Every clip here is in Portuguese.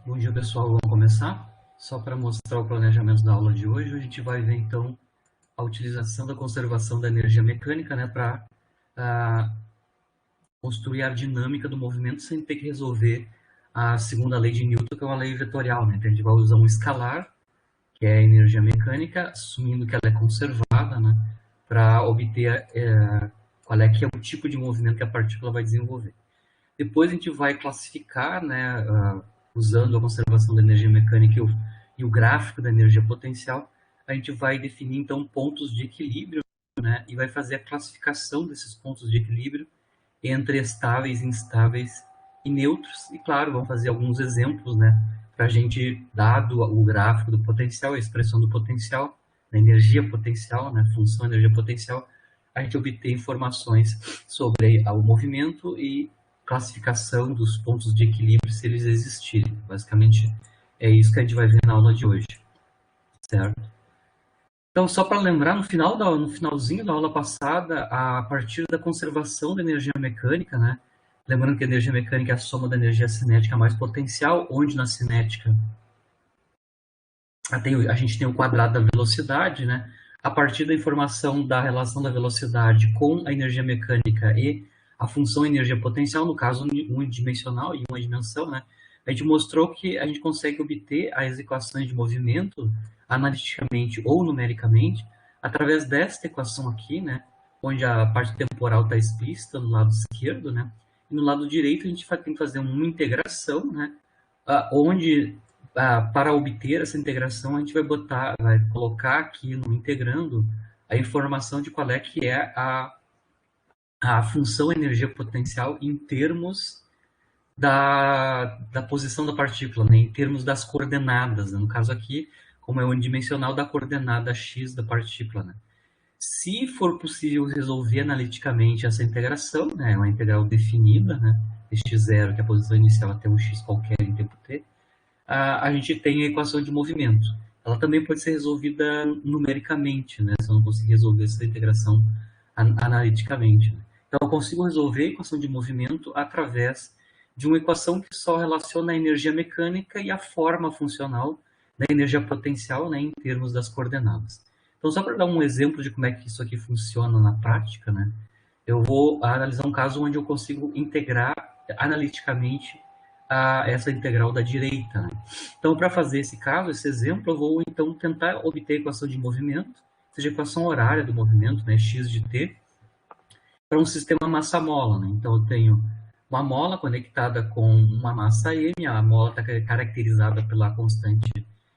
Bom dia, pessoal. Vamos começar? Só para mostrar o planejamento da aula de hoje, a gente vai ver, então, a utilização da conservação da energia mecânica, né, para construir a dinâmica do movimento sem ter que resolver a segunda lei de Newton, que é uma lei vetorial, né? Então, a gente vai usar um escalar, que é a energia mecânica, assumindo que ela é conservada, né, para obter qual é que é o tipo de movimento que a partícula vai desenvolver. Depois a gente vai classificar, né, usando a conservação da energia mecânica e o gráfico da energia potencial, a gente vai definir, então, pontos de equilíbrio, né, e vai fazer a classificação desses pontos de equilíbrio entre estáveis, instáveis e neutros. E, claro, vamos fazer alguns exemplos, né, para a gente, dado o gráfico do potencial, a expressão do potencial, da energia potencial, né, função energia potencial, a gente obter informações sobre o movimento e classificação dos pontos de equilíbrio, se eles existirem. Basicamente, é isso que a gente vai ver na aula de hoje, certo? Então, só para lembrar, no finalzinho da aula passada, a partir da conservação da energia mecânica, né? Lembrando que a energia mecânica é a soma da energia cinética mais potencial, onde na cinética a gente tem o quadrado da velocidade, né? A partir da informação da relação da velocidade com a energia mecânica e a função energia potencial, no caso unidimensional e uma dimensão, né? A gente mostrou que a gente consegue obter as equações de movimento analiticamente ou numericamente através desta equação aqui, né? Onde a parte temporal está explícita no lado esquerdo, né? E no lado direito a gente tem que fazer uma integração, né? Onde para obter essa integração, a gente vai colocar aqui no integrando a informação de qual é que é a função energia potencial em termos da posição da partícula, né? Em termos das coordenadas, né? No caso aqui, como é unidimensional, da coordenada x da partícula, né? Se for possível resolver analiticamente essa integração, né? Uma integral definida, né? De x0, que é a posição inicial até um x qualquer em tempo t, a gente tem a equação de movimento. Ela também pode ser resolvida numericamente, né? Se eu não conseguir resolver essa integração analiticamente. Né? Então, eu consigo resolver a equação de movimento através de uma equação que só relaciona a energia mecânica e a forma funcional da energia potencial, né, em termos das coordenadas. Então, só para dar um exemplo de como é que isso aqui funciona na prática, né, eu vou analisar um caso onde eu consigo integrar analiticamente essa integral da direita. Né? Então, para fazer esse caso, esse exemplo, eu vou então tentar obter a equação de movimento, seja a equação horária do movimento, né, x de t, para um sistema massa-mola. Né? Então, eu tenho uma mola conectada com uma massa m, a mola está caracterizada pela constante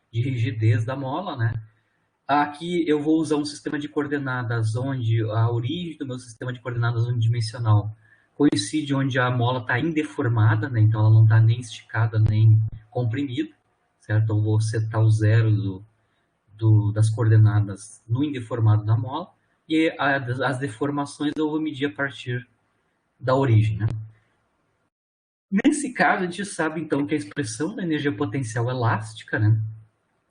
de rigidez da mola, né? Aqui eu vou usar um sistema de coordenadas onde a origem do meu sistema de coordenadas unidimensional coincide onde a mola está indeformada, né? Então ela não está nem esticada nem comprimida, certo? Eu vou setar o zero das coordenadas no indeformado da mola e as deformações eu vou medir a partir da origem, né? Nesse caso, a gente sabe, então, que a expressão da energia potencial elástica, né,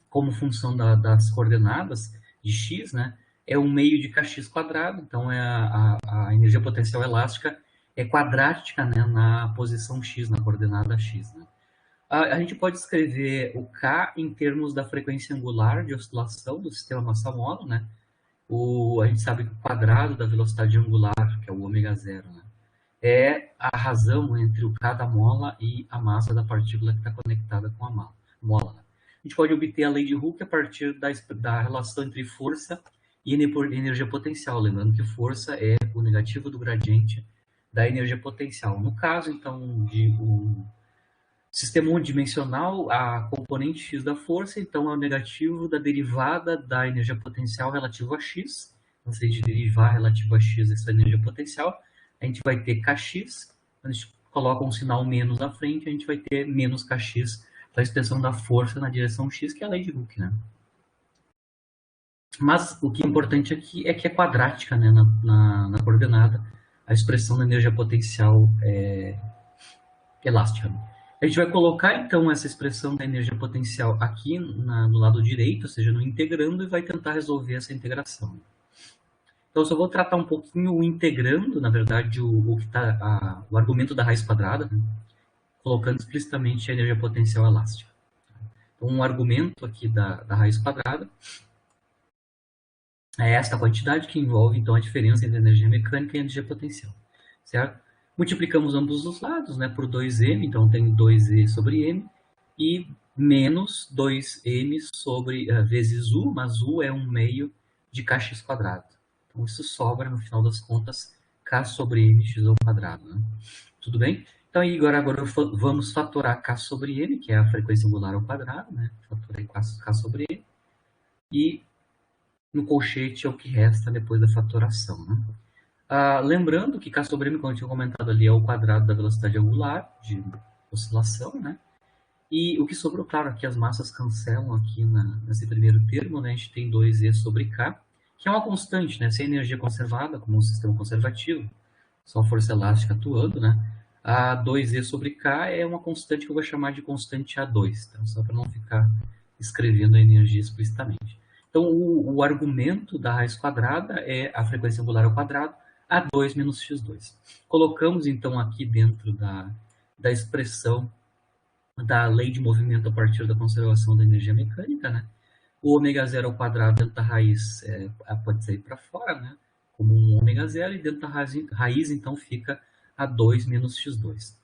como função das coordenadas de x, né, é 1/2 de kx quadrado. Então, a energia potencial elástica é quadrática, né, na posição x, na coordenada x. Né. A gente pode escrever o k em termos da frequência angular de oscilação do sistema massa-mola. Né. A gente sabe que o quadrado da velocidade angular, que é o ω0, né, é a razão entre o k da mola e a massa da partícula que está conectada com a mola. A gente pode obter a lei de Hooke a partir da relação entre força e energia potencial, lembrando que força é o negativo do gradiente da energia potencial. No caso, então, de um sistema unidimensional, a componente x da força, então, é o negativo da derivada da energia potencial relativo a x. Então, se a gente derivar relativo a x essa energia potencial, a gente vai ter kx, quando a gente coloca um sinal menos na frente, a gente vai ter menos kx da extensão da força na direção x, que é a lei de Hooke, né? Mas o que é importante aqui é que é quadrática, né, na coordenada, a expressão da energia potencial elástica. A gente vai colocar, então, essa expressão da energia potencial aqui no lado direito, ou seja, no integrando, e vai tentar resolver essa integração. Então, eu só vou tratar um pouquinho o integrando, na verdade, o argumento da raiz quadrada, né? Colocando explicitamente a energia potencial elástica. Um argumento aqui da raiz quadrada é esta quantidade que envolve, então, a diferença entre energia mecânica e energia potencial, certo? Multiplicamos ambos os lados, né, por 2m, então tem 2e sobre m, e menos 2m sobre, vezes u, mas u é um meio de kx quadrado. Então, isso sobra, no final das contas, k sobre mx ao quadrado, né? Tudo bem? Então, agora vamos fatorar k sobre m, que é a frequência angular ao quadrado, né? Fatorei k sobre m. E no colchete é o que resta depois da fatoração, né? Lembrando que k sobre m, como eu tinha comentado ali, é o quadrado da velocidade angular de oscilação, né? E o que sobrou, claro, aqui as massas cancelam aqui nesse primeiro termo, né? A gente tem 2e sobre k, que é uma constante, né? Se a energia conservada, como um sistema conservativo, só força elástica atuando, né? A 2e sobre k é uma constante que eu vou chamar de constante A2, tá? Só para não ficar escrevendo a energia explicitamente. Então, o argumento da raiz quadrada é a frequência angular ao quadrado, A2 menos x2. Colocamos, então, aqui dentro da expressão da lei de movimento a partir da conservação da energia mecânica, né? O ômega zero ao quadrado dentro da raiz pode sair para fora, né? Como um ômega zero, e dentro da raiz, então, fica A2 menos x2.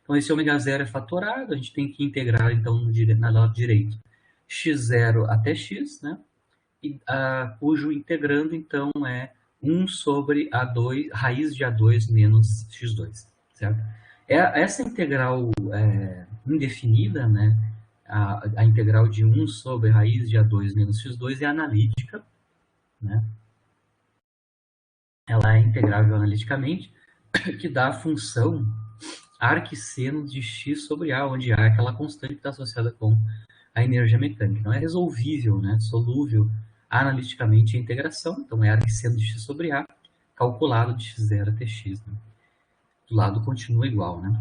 Então, esse ômega zero é fatorado, a gente tem que integrar, então, no lado direito, x0 até x, né? E, cujo integrando, então, é 1 sobre A2, raiz de A2 menos x2, certo? Essa integral indefinida, né? A integral de 1 sobre raiz de A2 menos x2 é analítica, né? Ela é integrável analiticamente, que dá a função arcseno de x sobre A, onde A é aquela constante que está associada com a energia mecânica. Então, é resolvível, né? Solúvel analiticamente a integração. Então, é arcseno de x sobre A, calculado de x0 até x. Né? Do lado continua igual, né?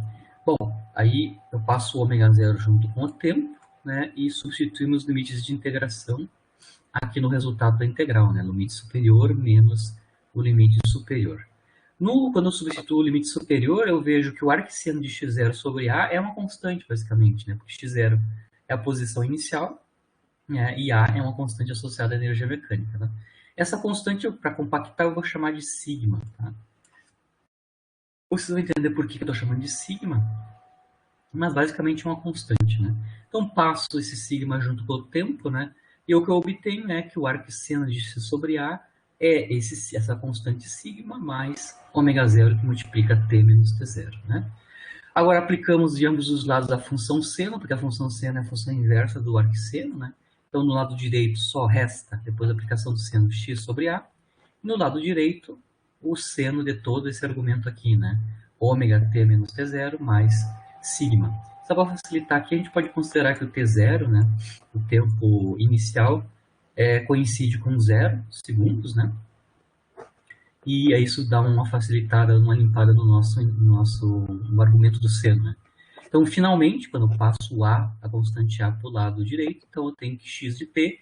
Bom, aí eu passo o ômega zero junto com o tempo, né? E substituímos os limites de integração aqui no resultado da integral, né? Limite superior menos o limite superior. Quando eu substituo o limite superior, eu vejo que o arcseno de x0 sobre A é uma constante, basicamente, né? Porque x0 é a posição inicial, né? E A é uma constante associada à energia mecânica. Né? Essa constante, para compactar, eu vou chamar de sigma. Tá? Vocês vão entender por que eu estou chamando de sigma, mas basicamente é uma constante. Né? Então, passo esse sigma junto com o tempo, né? E o que eu obtenho é que o arcseno de x sobre A é essa constante sigma mais ômega zero, que multiplica t menos t0. Né? Agora, aplicamos de ambos os lados a função seno, porque a função seno é a função inversa do arcseno. Né? Então, no lado direito só resta, depois da aplicação do seno, x sobre A. No lado direito, o seno de todo esse argumento aqui, né? Ômega t menos t0 mais sigma. Só para facilitar aqui, a gente pode considerar que o t0, né, o tempo inicial, coincide com 0 segundos, né? E aí isso dá uma facilitada, uma limpada no argumento do seno, né? Então, finalmente, quando eu passo a constante A para o lado direito, então eu tenho que x de t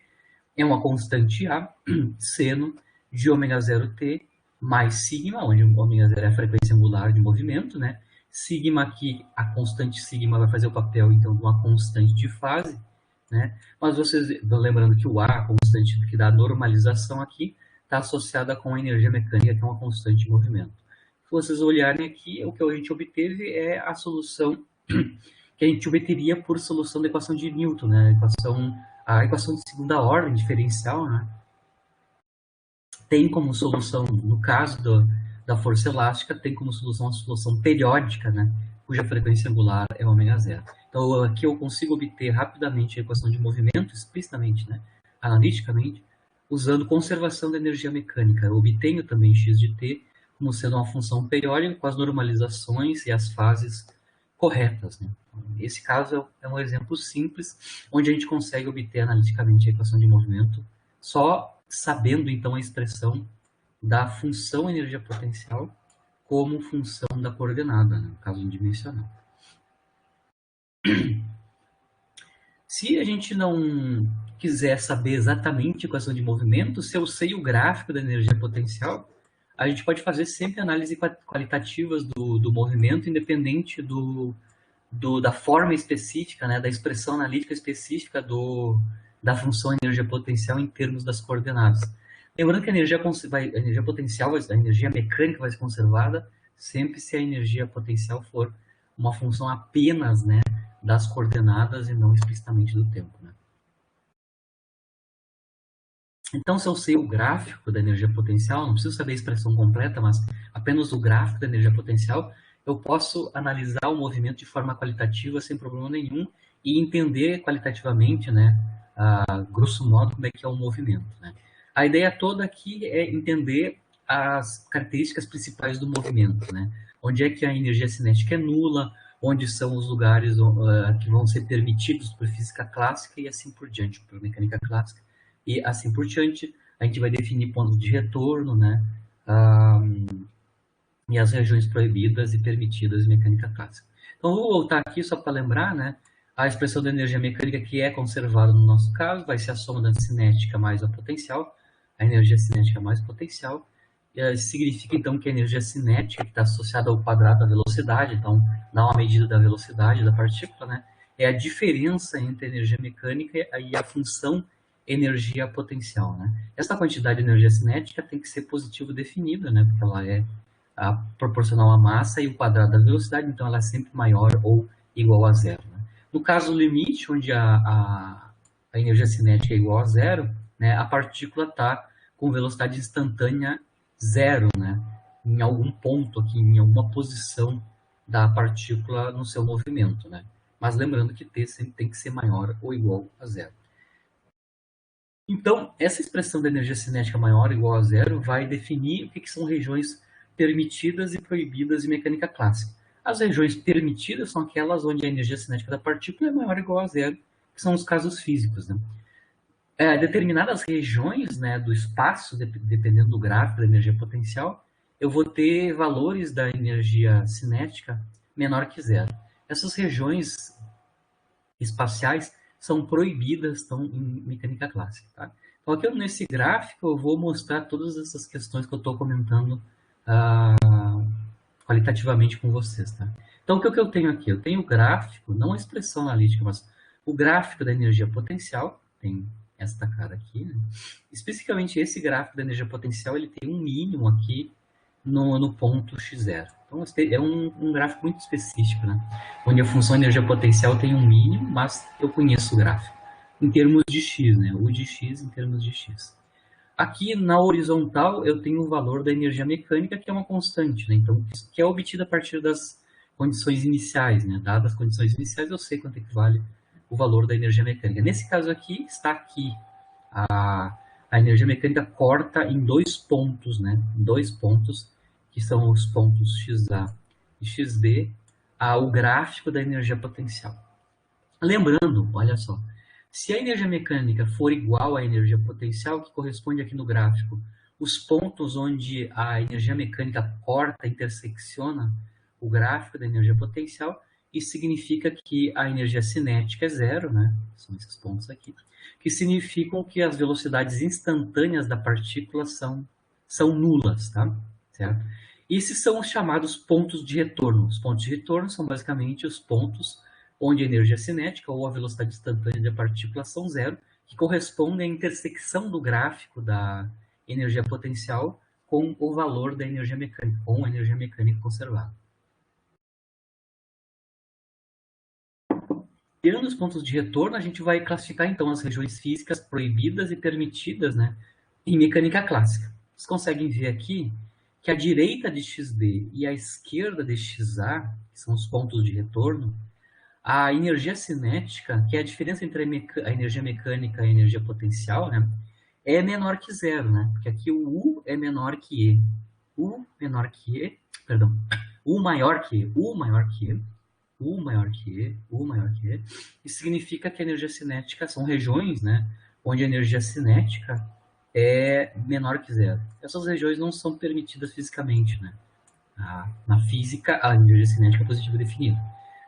é uma constante A, seno de ômega zero t mais sigma, onde o ômega zero é a frequência angular de movimento, né? Sigma aqui, a constante sigma vai fazer o papel, então, de uma constante de fase, né? Mas vocês estão lembrando que o A, a constante que dá normalização aqui, está associada com a energia mecânica, que é uma constante de movimento. Se vocês olharem aqui, o que a gente obteve é a solução que a gente obteria por solução da equação de Newton, né? A equação de segunda ordem diferencial, né? Tem como solução, no caso da força elástica, tem como solução a solução periódica, né? Cuja frequência angular é ômega zero. Então, aqui eu consigo obter rapidamente a equação de movimento, explicitamente, né? Analiticamente, usando conservação da energia mecânica. Eu obtenho também x de t como sendo uma função periódica com as normalizações e as fases corretas. Né? Esse caso é um exemplo simples, onde a gente consegue obter analiticamente a equação de movimento, só sabendo, então, a expressão da função energia potencial como função da coordenada, né? No caso unidimensional. Se a gente não quiser saber exatamente a equação de movimento, se eu sei o gráfico da energia potencial, a gente pode fazer sempre análises qualitativas do movimento, independente da forma específica, né, da expressão analítica específica da função energia potencial em termos das coordenadas. Lembrando que a energia potencial, a energia mecânica vai ser conservada sempre se a energia potencial for uma função apenas, né, das coordenadas e não explicitamente do tempo, né? Então, se eu sei o gráfico da energia potencial, não preciso saber a expressão completa, mas apenas o gráfico da energia potencial, eu posso analisar o movimento de forma qualitativa sem problema nenhum e entender qualitativamente, né, grosso modo, como é que é o movimento, né? A ideia toda aqui é entender as características principais do movimento, né? Onde é que a energia cinética é nula, onde são os lugares que vão ser permitidos por física clássica e assim por diante, por mecânica clássica. E assim por diante, a gente vai definir pontos de retorno, né? E as regiões proibidas e permitidas em mecânica clássica. Então, vou voltar aqui só para lembrar, né? A expressão da energia mecânica que é conservada no nosso caso vai ser a soma da cinética mais a potencial, a energia cinética mais potencial. Significa, então, que a energia cinética, que está associada ao quadrado da velocidade, então, dá uma medida da velocidade da partícula, né? É a diferença entre a energia mecânica e a função energia potencial, né? Essa quantidade de energia cinética tem que ser positivo definida, né? Porque ela é proporcional à massa e o quadrado da velocidade, então ela é sempre maior ou igual a zero, né? No caso limite, onde a energia cinética é igual a zero, né, a partícula está com velocidade instantânea zero, né, em algum ponto aqui, em alguma posição da partícula no seu movimento, né? Mas lembrando que T sempre tem que ser maior ou igual a zero. Então, essa expressão da energia cinética maior ou igual a zero vai definir o que são regiões permitidas e proibidas em mecânica clássica. As regiões permitidas são aquelas onde a energia cinética da partícula é maior ou igual a zero, que são os casos físicos, né? Determinadas regiões, né, do espaço, dependendo do gráfico da energia potencial, eu vou ter valores da energia cinética menor que zero. Essas regiões espaciais são proibidas, estão em mecânica clássica, tá? Então, aqui nesse gráfico eu vou mostrar todas essas questões que eu estou comentando qualitativamente com vocês, tá? Então, o que eu tenho aqui? Eu tenho o gráfico, não a expressão analítica, mas o gráfico da energia potencial, tem esta cara aqui, né? Especificamente esse gráfico da energia potencial, ele tem um mínimo aqui no ponto x0. Então, é um gráfico muito específico, né? Onde a função energia potencial tem um mínimo, mas eu conheço o gráfico em termos de x, né? O de x em termos de x. Aqui na horizontal eu tenho o valor da energia mecânica, que é uma constante, né? Então, que é obtida a partir das condições iniciais, né? Dadas as condições iniciais, eu sei quanto equivale o valor da energia mecânica. Nesse caso aqui, está aqui a energia mecânica corta em dois pontos, né? Em dois pontos, que são os pontos XA e XB, o gráfico da energia potencial. Lembrando, olha só, se a energia mecânica for igual à energia potencial, que corresponde aqui no gráfico, os pontos onde a energia mecânica corta, intersecciona o gráfico da energia potencial, isso significa que a energia cinética é zero, né? São esses pontos aqui, que significam que as velocidades instantâneas da partícula são nulas, tá? Certo? Esses são os chamados pontos de retorno. Os pontos de retorno são basicamente os pontos onde a energia cinética ou a velocidade instantânea da partícula são zero, que correspondem à intersecção do gráfico da energia potencial com o valor da energia mecânica, com a energia mecânica conservada. Tirando os pontos de retorno, a gente vai classificar então as regiões físicas proibidas e permitidas, né, em mecânica clássica. Vocês conseguem ver aqui que a direita de XB e a esquerda de XA, que são os pontos de retorno, a energia cinética, que é a diferença entre a energia mecânica e a energia potencial, né, é menor que zero, né? Porque aqui o U é menor que E. U menor que E, perdão, U maior que E, U maior que E, U maior que E, U maior que E. Isso significa que a energia cinética são regiões, né, onde a energia cinética é menor que zero. Essas regiões não são permitidas fisicamente, né? Na física, a energia cinética é positiva definida.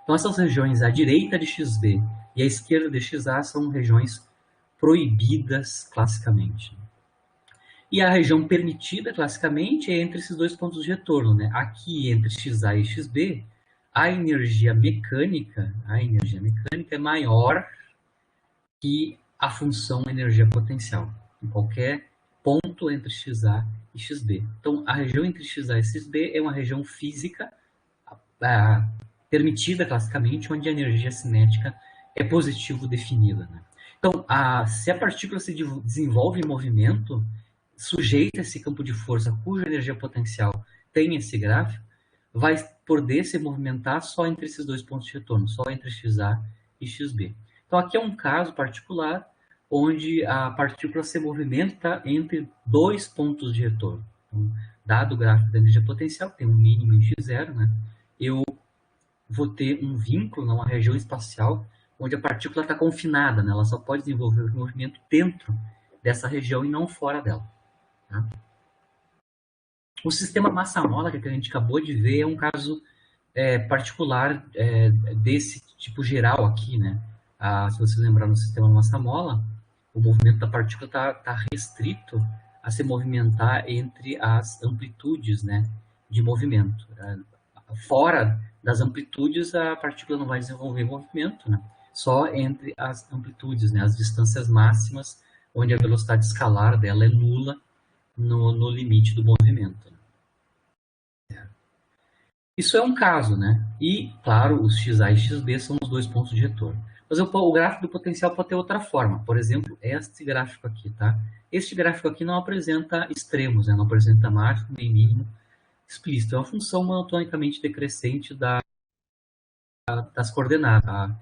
Então, essas regiões à direita de XB e à esquerda de XA são regiões proibidas classicamente. E a região permitida classicamente é entre esses dois pontos de retorno, né? Aqui entre XA e XB, a energia mecânica é maior que a função energia potencial, em qualquer ponto entre XA e XB. Então, a região entre XA e XB é uma região física permitida, classicamente, onde a energia cinética é positivo definida. Né? Então, se a partícula se desenvolve em movimento, sujeita a esse campo de força cuja energia potencial tem esse gráfico, vai poder se movimentar só entre esses dois pontos de retorno, só entre XA e XB. Então, aqui é um caso particular onde a partícula se movimenta entre dois pontos de retorno. Então, dado o gráfico da energia potencial, que tem um mínimo em x0, né, eu vou ter um vínculo numa região espacial onde a partícula está confinada, né, ela só pode desenvolver o movimento dentro dessa região e não fora dela. Tá? O sistema massa-mola que a gente acabou de ver é um caso particular desse tipo geral aqui, né? Se vocês lembrarem no sistema massa-mola, o movimento da partícula está restrito a se movimentar entre as amplitudes, né, de movimento. Fora das amplitudes, a partícula não vai desenvolver movimento, né? Só entre as amplitudes, né, as distâncias máximas, onde a velocidade escalar dela é nula no limite do movimento. Isso é um caso, né? E, claro, os XA e XB são os dois pontos de retorno. Mas o gráfico do potencial pode ter outra forma. Por exemplo, este gráfico aqui, tá? Este gráfico aqui não apresenta extremos, né? Não apresenta máximo nem mínimo explícito. É uma função monotonicamente decrescente das coordenadas. A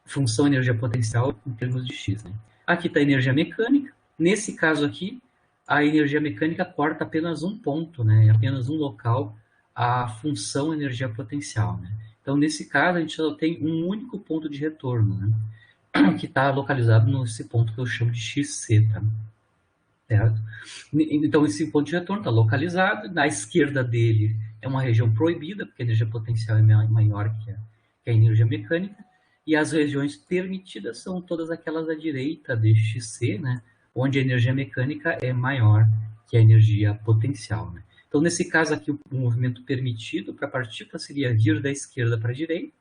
função energia potencial em termos de x, né? Aqui está a energia mecânica. Nesse caso aqui, a energia mecânica corta apenas um ponto, né? Apenas um local a função energia potencial, né? Então, nesse caso, a gente só tem um único ponto de retorno, né? Que está localizado nesse ponto que eu chamo de XC, tá? Certo? Então, esse ponto de retorno está localizado. Na esquerda dele é uma região proibida, porque a energia potencial é maior que a energia mecânica. E as regiões permitidas são todas aquelas à direita de XC, né? Onde a energia mecânica é maior que a energia potencial, né? Então, nesse caso aqui, o movimento permitido para a partícula seria vir da esquerda para a direita,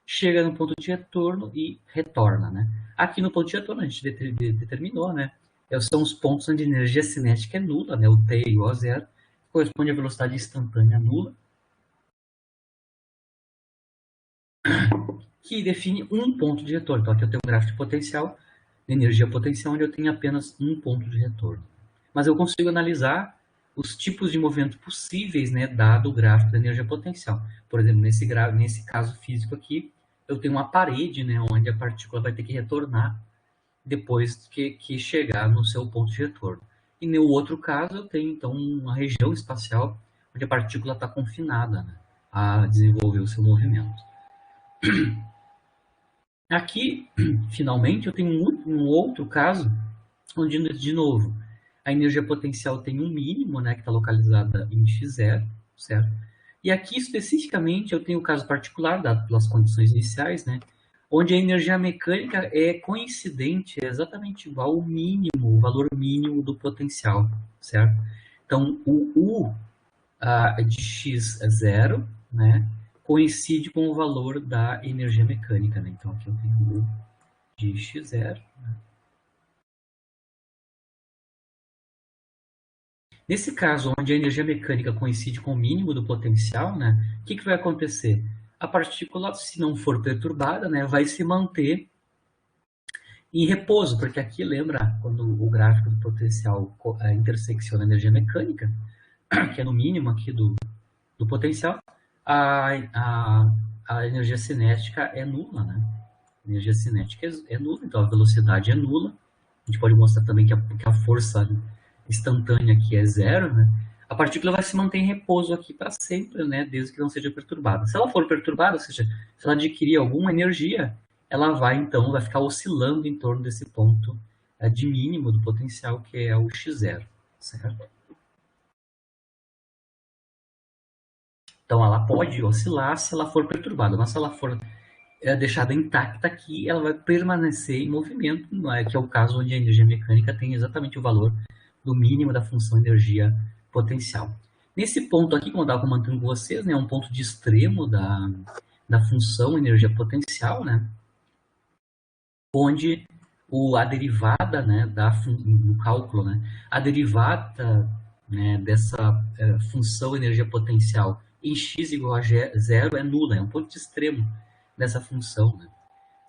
chega no ponto de retorno e retorna, né? Aqui no ponto de retorno, a gente determinou, né? São os pontos onde a energia cinética é nula, né? O T igual a zero, corresponde à velocidade instantânea nula, que define um ponto de retorno. Então, aqui eu tenho um gráfico de potencial, energia potencial, onde eu tenho apenas um ponto de retorno. Mas eu consigo analisar os tipos de movimento possíveis, né, dado o gráfico da energia potencial. Por exemplo, nesse caso físico aqui, eu tenho uma parede, né, onde a partícula vai ter que retornar depois que chegar no seu ponto de retorno. E no outro caso, eu tenho, então, uma região espacial onde a partícula está confinada, né, a desenvolver o seu movimento. Aqui, finalmente, eu tenho um outro caso, onde, de novo, a energia potencial tem um mínimo, né, que está localizada em x0, certo? E aqui, especificamente, eu tenho o caso particular, dado pelas condições iniciais, né, onde a energia mecânica é coincidente, é exatamente igual ao mínimo, o valor mínimo do potencial, certo? Então, o U de x0, né, coincide com o valor da energia mecânica, né? Então, aqui eu tenho o U de x0, né? Nesse caso, onde a energia mecânica coincide com o mínimo do potencial, né, o que vai acontecer? A partícula, se não for perturbada, né, vai se manter em repouso, porque aqui, lembra, quando o gráfico do potencial intersecciona a energia mecânica, que é no mínimo aqui do potencial, a energia cinética é nula, né? A energia cinética é nula, então a velocidade é nula. A gente pode mostrar também que a força instantânea aqui é zero, né? A partícula vai se manter em repouso aqui para sempre, né? Desde que não seja perturbada. Se ela for perturbada, ou seja, se ela adquirir alguma energia, ela vai ficar oscilando em torno desse ponto de mínimo do potencial, que é o x0, certo? Então, ela pode oscilar se ela for perturbada, mas se ela for deixada intacta aqui, ela vai permanecer em movimento, que é o caso onde a energia mecânica tem exatamente o valor do mínimo da função energia potencial. Nesse ponto aqui, como eu estava comentando com vocês, né, é um ponto de extremo da função energia potencial, né? Onde a derivada, né, no cálculo, né, a derivada, né, dessa função energia potencial em x igual a zero é nula, é um ponto extremo dessa função, né,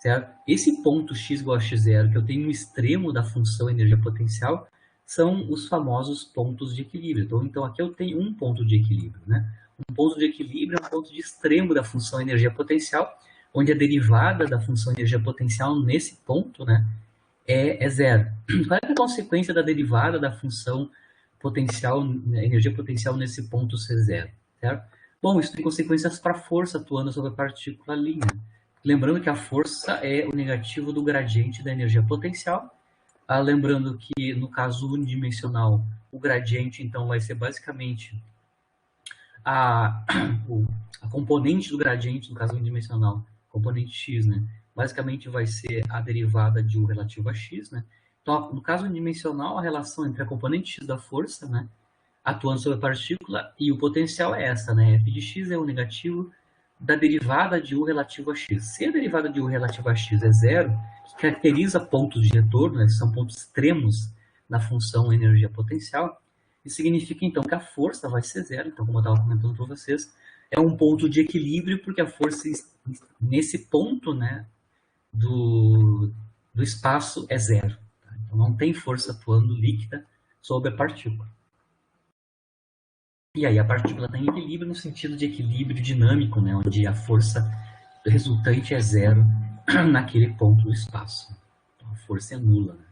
certo? Esse ponto x igual a x0 que eu tenho no extremo da função energia potencial são os famosos pontos de equilíbrio. Então aqui eu tenho um ponto de equilíbrio, né? Um ponto de equilíbrio é um ponto de extremo da função energia potencial, onde a derivada da função energia potencial nesse ponto, né, é zero. Qual é a consequência da derivada da função potencial, energia potencial nesse ponto ser zero? Certo? Bom, isso tem consequências para a força atuando sobre a partícula ali, né? Lembrando que a força é o negativo do gradiente da energia potencial. Lembrando que no caso unidimensional, o gradiente então vai ser basicamente a componente do gradiente, no caso unidimensional, componente x, né? Basicamente vai ser a derivada de u relativo a x, né? Então, no caso unidimensional, a relação entre a componente x da força, né, atuando sobre a partícula, e o potencial é essa, né? F de x é o negativo da derivada de u relativo a x. Se a derivada de u relativo a x é zero, que caracteriza pontos de retorno, né, que são pontos extremos da função energia potencial, isso significa, então, que a força vai ser zero. Então, como eu estava comentando para vocês, é um ponto de equilíbrio, porque a força nesse ponto, né, do espaço é zero. Tá? Então, não tem força atuando líquida sobre a partícula. E aí a partícula está em equilíbrio no sentido de equilíbrio dinâmico, né, onde a força resultante é zero naquele ponto do espaço. Então, a força é nula. Né?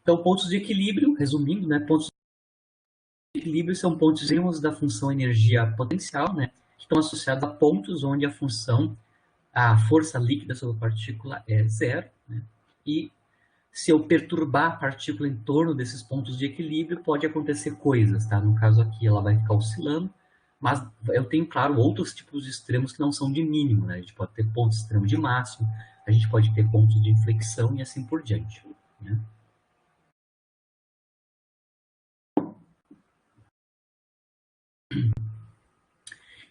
Então, pontos de equilíbrio, resumindo, né, pontos de equilíbrio são pontos extremos da função energia potencial, né, que estão associados a pontos onde a força líquida sobre a partícula é zero, né, e se eu perturbar a partícula em torno desses pontos de equilíbrio, pode acontecer coisas, tá? No caso aqui, ela vai ficar oscilando, mas eu tenho, claro, outros tipos de extremos que não são de mínimo, né? A gente pode ter pontos extremos de máximo, a gente pode ter pontos de inflexão e assim por diante, né?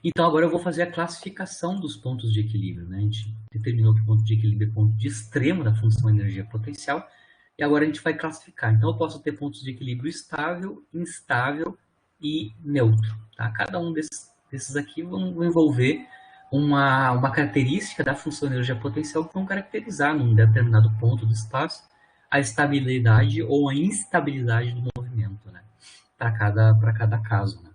Então, agora eu vou fazer a classificação dos pontos de equilíbrio, né? A gente determinou que o ponto de equilíbrio é ponto de extremo da função energia potencial, e agora a gente vai classificar. Então, eu posso ter pontos de equilíbrio estável, instável e neutro. Tá? Cada um desses aqui vão envolver uma característica da função energia potencial que vão caracterizar num determinado ponto do espaço a estabilidade ou a instabilidade do movimento, né? Para cada caso. Né?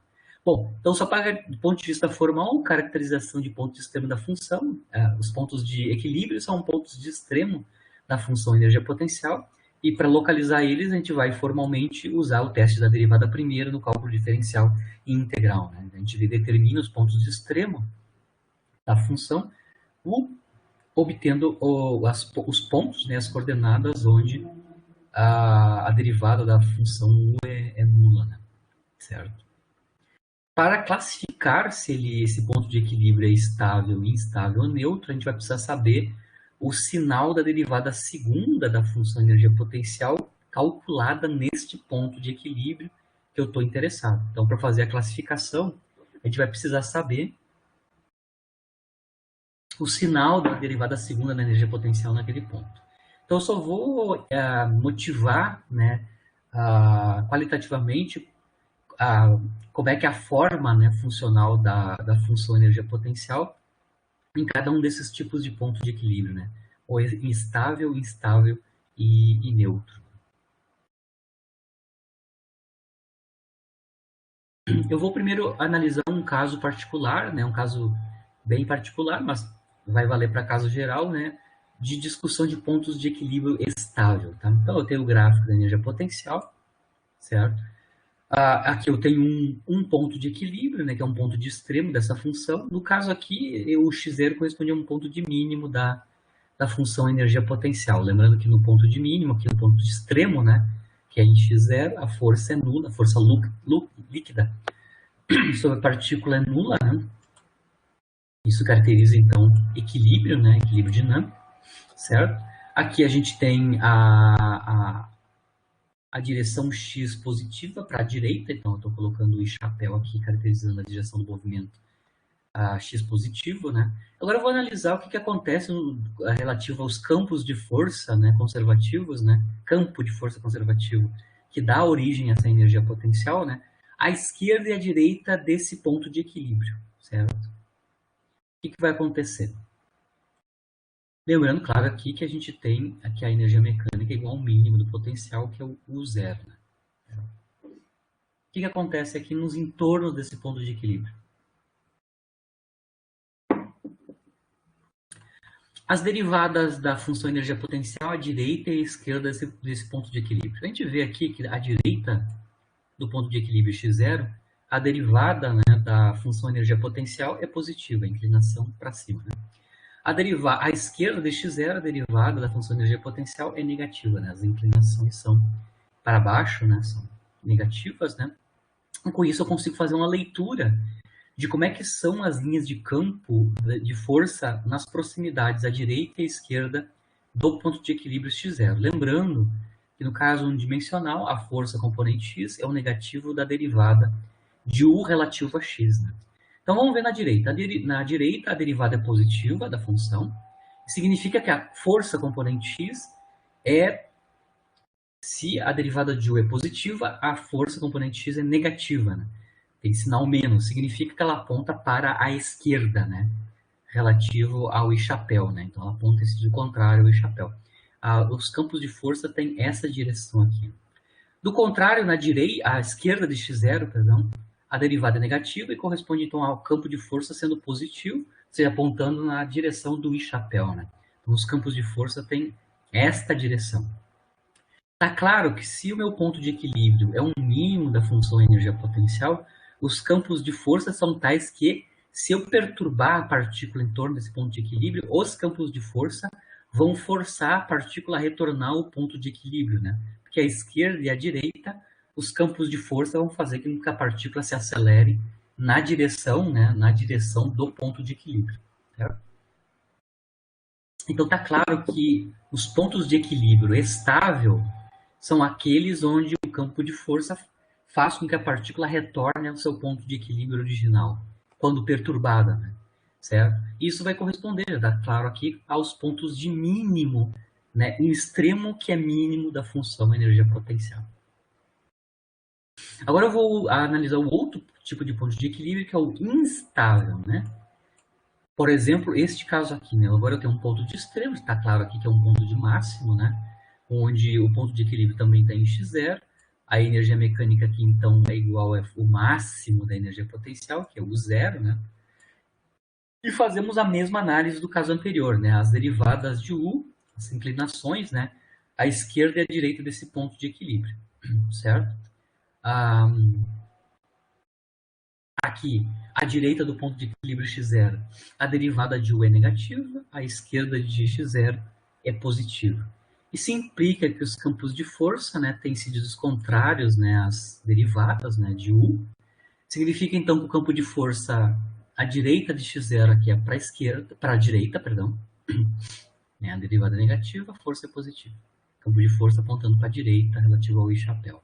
Bom, então só do ponto de vista formal, caracterização de ponto de extremo da função, os pontos de equilíbrio são pontos de extremo da função energia potencial, e para localizar eles a gente vai formalmente usar o teste da derivada primeira no cálculo diferencial e integral. Né? A gente determina os pontos de extremo da função, obtendo os pontos, né, as coordenadas onde a derivada da função u é nula, né? Certo? Para classificar se esse ponto de equilíbrio é estável, instável ou neutro, a gente vai precisar saber o sinal da derivada segunda da função energia potencial calculada neste ponto de equilíbrio que eu estou interessado. Então, para fazer a classificação, a gente vai precisar saber o sinal da derivada segunda da energia potencial naquele ponto. Então, eu só vou motivar, né, qualitativamente como é que é a forma, né, funcional da função energia potencial em cada um desses tipos de ponto de equilíbrio, né? Ou instável, instável e neutro. Eu vou primeiro analisar um caso particular, né, um caso bem particular, mas vai valer para caso geral, né, de discussão de pontos de equilíbrio estável. Tá? Então, eu tenho o gráfico da energia potencial, certo? Aqui eu tenho um ponto de equilíbrio, né, que é um ponto de extremo dessa função. No caso aqui, o x0 corresponde a um ponto de mínimo da função energia potencial. Lembrando que no ponto de mínimo, aqui no ponto de extremo, né, que é em x0, a força é nula, a força líquida sobre a partícula é nula, né? Isso caracteriza, então, equilíbrio, né, equilíbrio dinâmico, certo? Aqui a gente tem a direção x positiva para a direita, então eu estou colocando o chapéu aqui, caracterizando a direção do movimento a x positivo, né? Agora eu vou analisar o que acontece relativo aos campos de força, né, conservativos, né? Campo de força conservativo, que dá origem a essa energia potencial, né? À esquerda e à direita desse ponto de equilíbrio, certo? O que vai acontecer? Lembrando, claro, aqui que a gente tem aqui a energia mecânica igual ao mínimo do potencial, que é o U0, né? O que acontece aqui nos entornos desse ponto de equilíbrio? As derivadas da função energia potencial à direita e à esquerda desse ponto de equilíbrio. A gente vê aqui que à direita do ponto de equilíbrio x0, a derivada, né, da função energia potencial é positiva, a inclinação para cima. Né? À esquerda de x0, a derivada da função energia potencial é negativa, né? As inclinações são para baixo, né? São negativas, né? E com isso eu consigo fazer uma leitura de como é que são as linhas de campo de força nas proximidades à direita e à esquerda do ponto de equilíbrio x0. Lembrando que no caso unidimensional, a força componente x é o negativo da derivada de u relativo a x. Né? Então vamos ver na direita. Na direita, a derivada é positiva da função. Significa que a força componente x é, se a derivada de u é positiva, a força componente x é negativa. Né? Tem sinal menos, significa que ela aponta para a esquerda, né? Relativo ao I-chapéu, né? Então ela aponta em sentido contrário ao I-chapéu. Os campos de força têm essa direção aqui. Do contrário, à esquerda de x0, perdão, a derivada é negativa e corresponde então ao campo de força sendo positivo, ou seja, apontando na direção do I-chapéu, né? Então os campos de força têm esta direção. Está claro que se o meu ponto de equilíbrio é um mínimo da função energia potencial, os campos de força são tais que, se eu perturbar a partícula em torno desse ponto de equilíbrio, os campos de força vão forçar a partícula a retornar ao ponto de equilíbrio, né? Porque à esquerda e à direita, os campos de força vão fazer com que a partícula se acelere na direção, né? Na direção do ponto de equilíbrio. Certo? Então está claro que os pontos de equilíbrio estável são aqueles onde o campo de força faz com que a partícula retorne ao seu ponto de equilíbrio original, quando perturbada, né? Certo? Isso vai corresponder, está claro aqui, aos pontos de mínimo, né? Um extremo que é mínimo da função energia potencial. Agora eu vou analisar o outro tipo de ponto de equilíbrio, que é o instável, né? Por exemplo, este caso aqui, né? Agora eu tenho um ponto de extremo, está claro aqui que é um ponto de máximo, né? Onde o ponto de equilíbrio também está em x0. A energia mecânica aqui, então, é igual ao máximo da energia potencial, que é o zero, né? E fazemos a mesma análise do caso anterior, né? As derivadas de u, as inclinações, né? À esquerda e à direita desse ponto de equilíbrio, certo? Aqui, à direita do ponto de equilíbrio x0, a derivada de u é negativa, à esquerda de x0 é positiva. Isso implica que os campos de força, né, têm sentidos contrários, né, às derivadas, né, de u. Significa então que o campo de força à direita de x0 aqui é para a esquerda, para a direita, perdão. Né, a derivada é negativa, a força é positiva. Campo de força apontando para a direita relativo ao I-chapéu.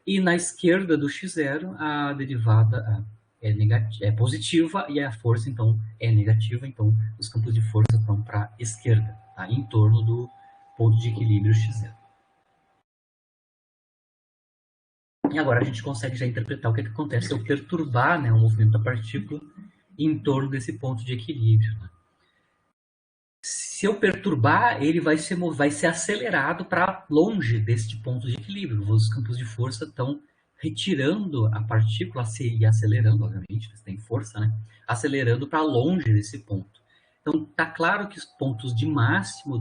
E na esquerda do x0, a derivada é positiva e a força, então, é negativa. Então, os campos de força estão para a esquerda, tá? Em torno do ponto de equilíbrio x0. E agora a gente consegue já interpretar o que acontece se eu perturbar, né, o movimento da partícula em torno desse ponto de equilíbrio. Né? Se eu perturbar, ele vai ser acelerado para longe deste ponto de equilíbrio. Os campos de força estão retirando a partícula e acelerando, obviamente, eles têm força, né? Acelerando para longe desse ponto. Então, está claro que os pontos de máximo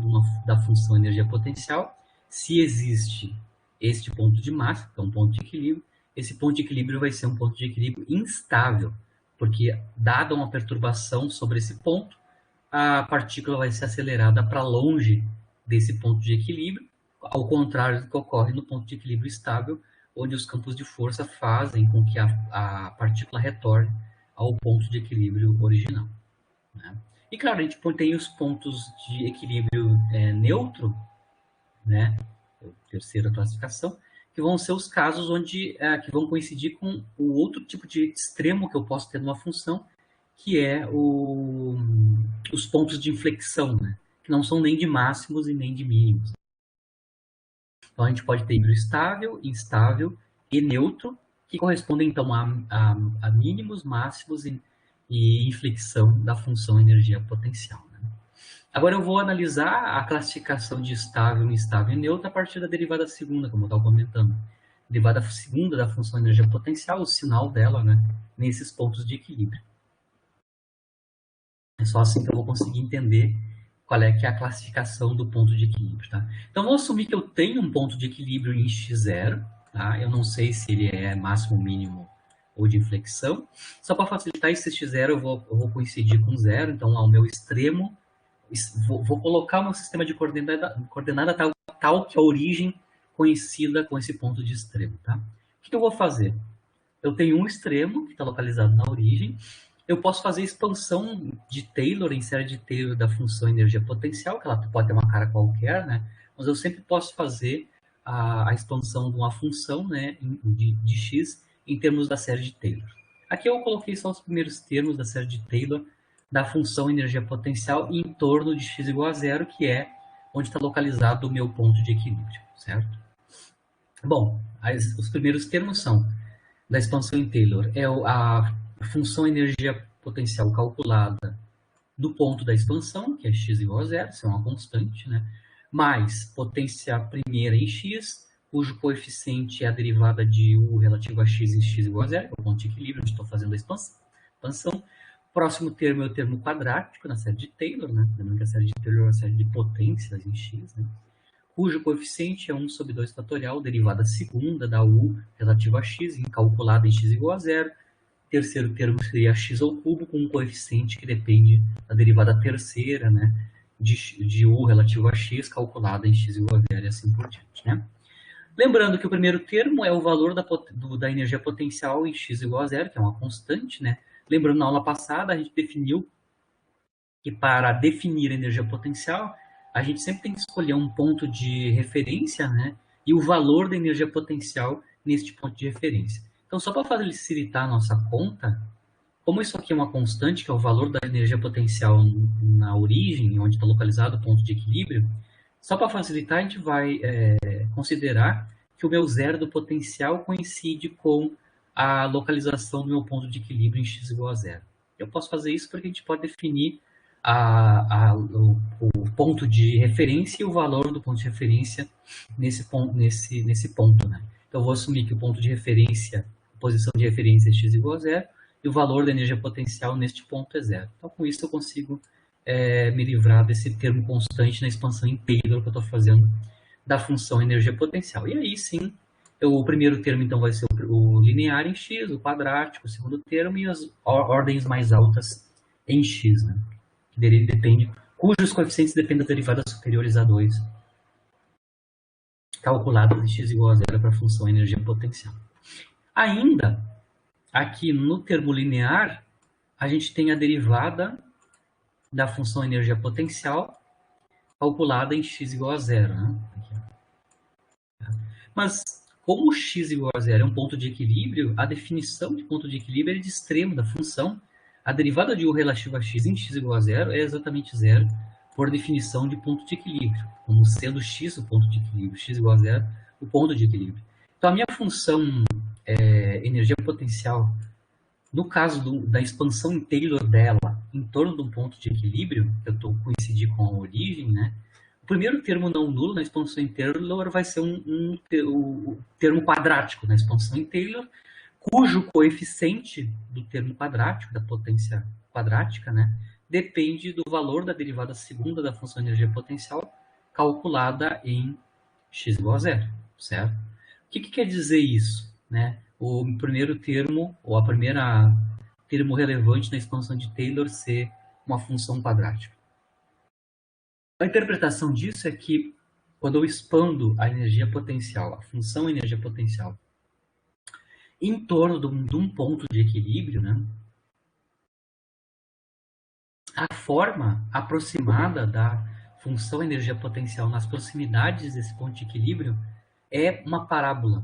da função energia potencial, se existe este ponto de máximo, que é um ponto de equilíbrio, esse ponto de equilíbrio vai ser um ponto de equilíbrio instável, porque, dada uma perturbação sobre esse ponto, a partícula vai ser acelerada para longe desse ponto de equilíbrio, ao contrário do que ocorre no ponto de equilíbrio estável, onde os campos de força fazem com que a partícula retorne ao ponto de equilíbrio original. Né? E, claro, a gente tem os pontos de equilíbrio neutro, né? Terceira classificação, que vão ser os casos onde que vão coincidir com o outro tipo de extremo que eu posso ter numa função, que é os pontos de inflexão, né? Que não são nem de máximos e nem de mínimos. Então, a gente pode ter equilíbrio estável, instável e neutro, que correspondem, então, a mínimos, máximos e inflexão da função energia potencial. Né? Agora, eu vou analisar a classificação de estável, instável e neutro a partir da derivada segunda, como eu estava comentando. Derivada segunda da função energia potencial, o sinal dela, né, nesses pontos de equilíbrio. É só assim que eu vou conseguir entender qual é que é a classificação do ponto de equilíbrio, tá? Então, vou assumir que eu tenho um ponto de equilíbrio em x0, tá? Eu não sei se ele é máximo, mínimo ou de inflexão. Só para facilitar esse x0, eu vou coincidir com zero. Então, ao meu extremo, vou colocar um sistema de coordenada tal que a origem coincida com esse ponto de extremo, tá? O que eu vou fazer? Eu tenho um extremo, que está localizado na origem. Eu posso fazer expansão de Taylor, em série de Taylor da função energia potencial, que ela pode ter uma cara qualquer, né? Mas eu sempre posso fazer a expansão de uma função, né, de x em termos da série de Taylor. Aqui eu coloquei só os primeiros termos da série de Taylor da função energia potencial em torno de x igual a zero, que é onde está localizado o meu ponto de equilíbrio, certo? Bom, os primeiros termos são da expansão em Taylor, é a função energia potencial calculada do ponto da expansão, que é x igual a zero, isso é uma constante, né? Mais potência primeira em x, cujo coeficiente é a derivada de u relativa a x em x igual a zero, que é o ponto de equilíbrio onde estou fazendo a expansão. Próximo termo é o termo quadrático na série de Taylor, né? Lembrando que a série de Taylor é uma série de potências em x, né? Cujo coeficiente é 1 sobre 2 fatorial, derivada segunda da u relativa a x, calculada em x igual a zero. Terceiro termo seria x ao cubo, com um coeficiente que depende da derivada terceira, né, de u relativo a x, calculada em x igual a zero e assim por diante. Né? Lembrando que o primeiro termo é o valor da energia potencial em x igual a zero, que é uma constante. Né? Lembrando, na aula passada, a gente definiu que para definir a energia potencial, a gente sempre tem que escolher um ponto de referência, né, e o valor da energia potencial neste ponto de referência. Então, só para facilitar a nossa conta, como isso aqui é uma constante, que é o valor da energia potencial na origem, onde está localizado o ponto de equilíbrio, só para facilitar, a gente vai considerar que o meu zero do potencial coincide com a localização do meu ponto de equilíbrio em x igual a zero. Eu posso fazer isso porque a gente pode definir o ponto de referência e o valor do ponto de referência nesse ponto. Né? Então, eu vou assumir que o ponto de referência, a posição de referência é x igual a zero, e o valor da energia potencial neste ponto é zero. Então, com isso, eu consigo me livrar desse termo constante na expansão em Taylor que eu estou fazendo da função energia potencial. E aí, sim, o primeiro termo, então, vai ser o linear em x, o quadrático, o segundo termo, e as ordens mais altas em x, né? Que depende, cujos coeficientes dependem das derivadas superiores a 2, calculadas de x igual a zero para a função energia potencial. Ainda, aqui no termo linear, a gente tem a derivada da função energia potencial calculada em x igual a zero. Né? Mas, como o x igual a zero é um ponto de equilíbrio, a definição de ponto de equilíbrio é de extremo da função. A derivada de u relativa a x em x igual a zero é exatamente zero, por definição de ponto de equilíbrio, como sendo x o ponto de equilíbrio, x igual a zero, o ponto de equilíbrio. Então, a minha função energia potencial, no caso da expansão em Taylor dela, em torno de um ponto de equilíbrio, eu estou coincidir com a origem, né? O primeiro termo não nulo na expansão em Taylor vai ser o termo quadrático na expansão em Taylor, cujo coeficiente do termo quadrático, da potência quadrática, né, depende do valor da derivada segunda da função energia potencial calculada em x igual a zero, certo? O que quer dizer isso? Né? O primeiro termo, ou a primeira termo relevante na expansão de Taylor ser uma função quadrática. A interpretação disso é que quando eu expando a energia potencial, a função energia potencial, em torno de um ponto de equilíbrio, né, a forma aproximada da função energia potencial nas proximidades desse ponto de equilíbrio é uma parábola.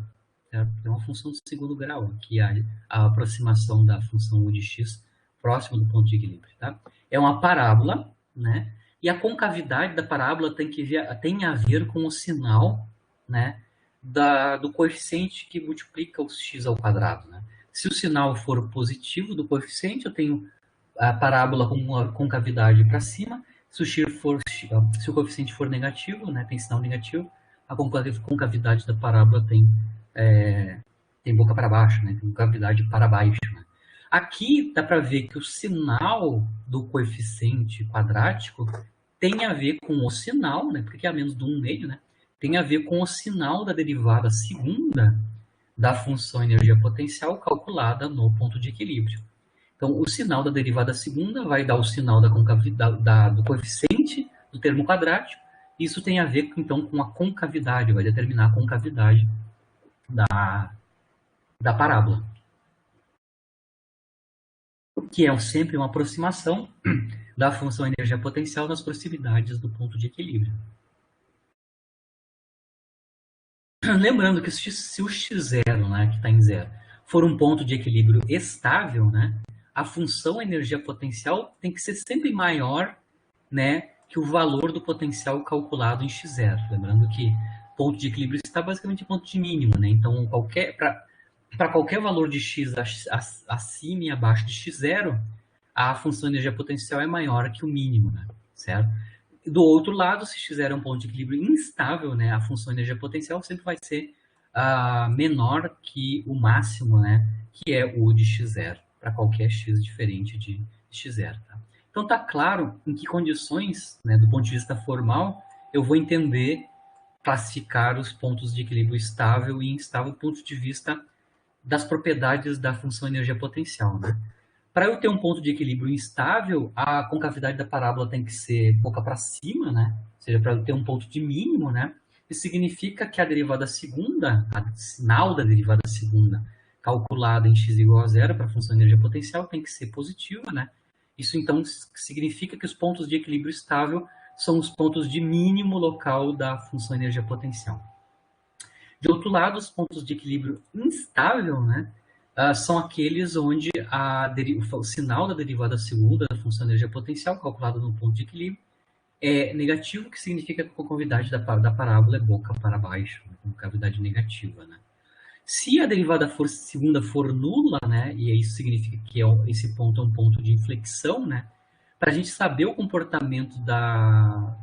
Certo? É uma função de segundo grau, que é a aproximação da função u de x próximo do ponto de equilíbrio, tá? É uma parábola, né? E a concavidade da parábola tem a ver com o sinal, né, do coeficiente que multiplica o x ao quadrado, né? Se o sinal for positivo do coeficiente, eu tenho a parábola com uma concavidade para cima. Se o coeficiente for negativo, né, tem sinal negativo, a concavidade da parábola tem boca para baixo, né, tem concavidade para baixo. Né? Aqui dá para ver que o sinal do coeficiente quadrático tem a ver com o sinal, né, porque é a menos do 1 meio, né, tem a ver com o sinal da derivada segunda da função energia potencial calculada no ponto de equilíbrio. Então, o sinal da derivada segunda vai dar o sinal do coeficiente do termo quadrático. Isso tem a ver, então, com a concavidade, vai determinar a concavidade da parábola. Que é sempre uma aproximação da função energia potencial nas proximidades do ponto de equilíbrio. Lembrando que se o x0, né, que está em zero, for um ponto de equilíbrio estável, né, a função energia potencial tem que ser sempre maior, né, que o valor do potencial calculado em x0. Lembrando que ponto de equilíbrio está basicamente ponto de mínimo, né? Então, para qualquer valor de x acima e abaixo de x0, a função energia potencial é maior que o mínimo, né? Certo? Do outro lado, se x0 é um ponto de equilíbrio instável, né, a função energia potencial sempre vai ser menor que o máximo, né, que é o de x0, para qualquer x diferente de x0. Tá? Então está claro em que condições, né, do ponto de vista formal, eu vou entender, classificar os pontos de equilíbrio estável e instável do ponto de vista das propriedades da função energia potencial. Né? Para eu ter um ponto de equilíbrio instável, a concavidade da parábola tem que ser boca para cima, né? Ou seja, para eu ter um ponto de mínimo, né? Isso significa que a derivada segunda, a sinal da derivada segunda, calculada em x igual a zero para a função de energia potencial, tem que ser positiva, né? Isso, então, significa que os pontos de equilíbrio estável são os pontos de mínimo local da função de energia potencial. De outro lado, os pontos de equilíbrio instável, né? São aqueles onde o sinal da derivada segunda da função de energia potencial, calculado no ponto de equilíbrio, é negativo, que significa que a concavidade da parábola é boca para baixo, né, concavidade negativa. Né? Se a derivada segunda for nula, né, e isso significa que esse ponto é um ponto de inflexão, né, para a gente saber o comportamento da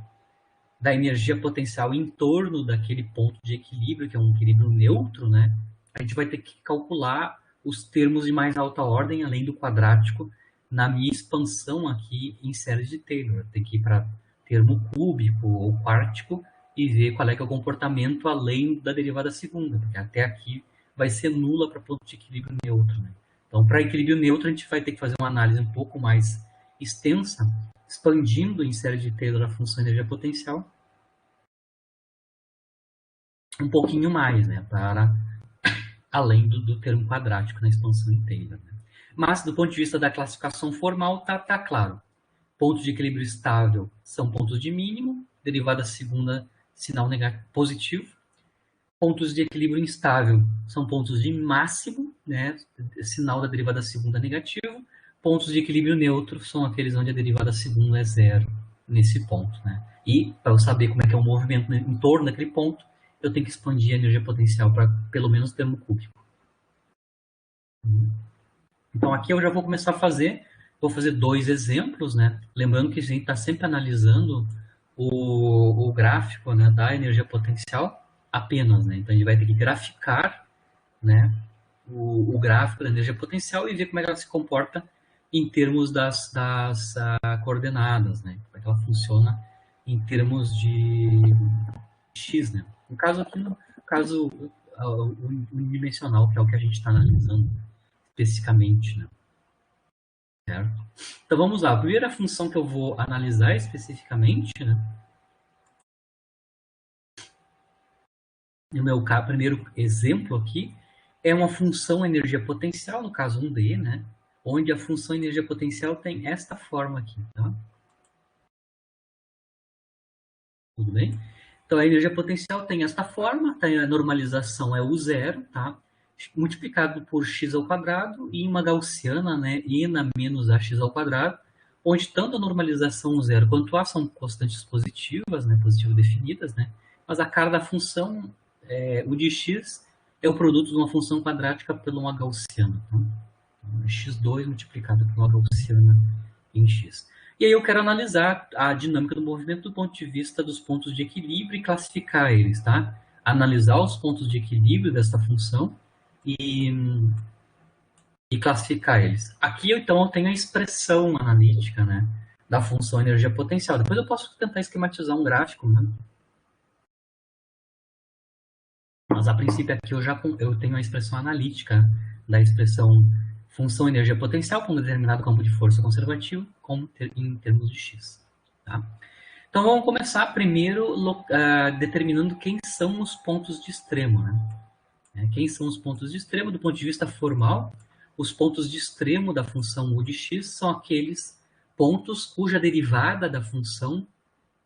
energia potencial em torno daquele ponto de equilíbrio, que é um equilíbrio neutro, né, a gente vai ter que calcular os termos de mais alta ordem, além do quadrático, na minha expansão aqui em séries de Taylor. Tem que ir para termo cúbico ou quártico e ver qual é que é o comportamento além da derivada segunda, porque até aqui vai ser nula para ponto de equilíbrio neutro. Né? Então, para equilíbrio neutro, a gente vai ter que fazer uma análise um pouco mais extensa, expandindo em série de Taylor a função energia potencial um pouquinho mais, né, para além do termo quadrático na expansão inteira. Né? Mas, do ponto de vista da classificação formal, tá claro. Pontos de equilíbrio estável são pontos de mínimo, derivada segunda, sinal positivo. Pontos de equilíbrio instável são pontos de máximo, né, sinal da derivada segunda negativo. Pontos de equilíbrio neutro são aqueles onde a derivada segunda é zero, nesse ponto. Né? E, para eu saber como é que é o movimento em torno daquele ponto, eu tenho que expandir a energia potencial para pelo menos o termo cúbico. Então, aqui eu já vou começar a fazer, vou fazer 2 exemplos, né? Lembrando que a gente está sempre analisando o gráfico, né, da energia potencial apenas, né? Então, a gente vai ter que graficar, né, o gráfico da energia potencial e ver como é que ela se comporta em termos das coordenadas, né? Como é que ela funciona em termos de x, né? No caso aqui, no caso unidimensional, que é o que a gente está analisando especificamente, né? Certo? Então vamos lá. A primeira função que eu vou analisar especificamente, né? No meu primeiro exemplo aqui é uma função energia potencial, no caso 1D, né? Onde a função energia potencial tem esta forma aqui, tá? Tudo bem? Então a energia potencial tem esta forma, tá? A normalização é o zero, tá? multiplicado por x ao quadrado e uma gaussiana, né, e na menos ax ao quadrado, onde tanto a normalização zero quanto a são constantes positivas, né, positivas definidas, né, mas a cara da função, o de x, é o produto de uma função quadrática por uma gaussiana. Então, x2 multiplicado por uma gaussiana em x. E aí eu quero analisar a dinâmica do movimento do ponto de vista dos pontos de equilíbrio e classificar eles, tá? Analisar os pontos de equilíbrio dessa função e classificar eles. Aqui, então, eu tenho a expressão analítica, né, da função energia potencial. Depois eu posso tentar esquematizar um gráfico, né? Mas, a princípio, aqui eu tenho a expressão analítica da expressão função energia potencial com um determinado campo de força conservativo em termos de x. Tá? Então, vamos começar primeiro determinando quem são os pontos de extremo. Né? Quem são os pontos de extremo? Do ponto de vista formal, os pontos de extremo da função u de x são aqueles pontos cuja derivada da função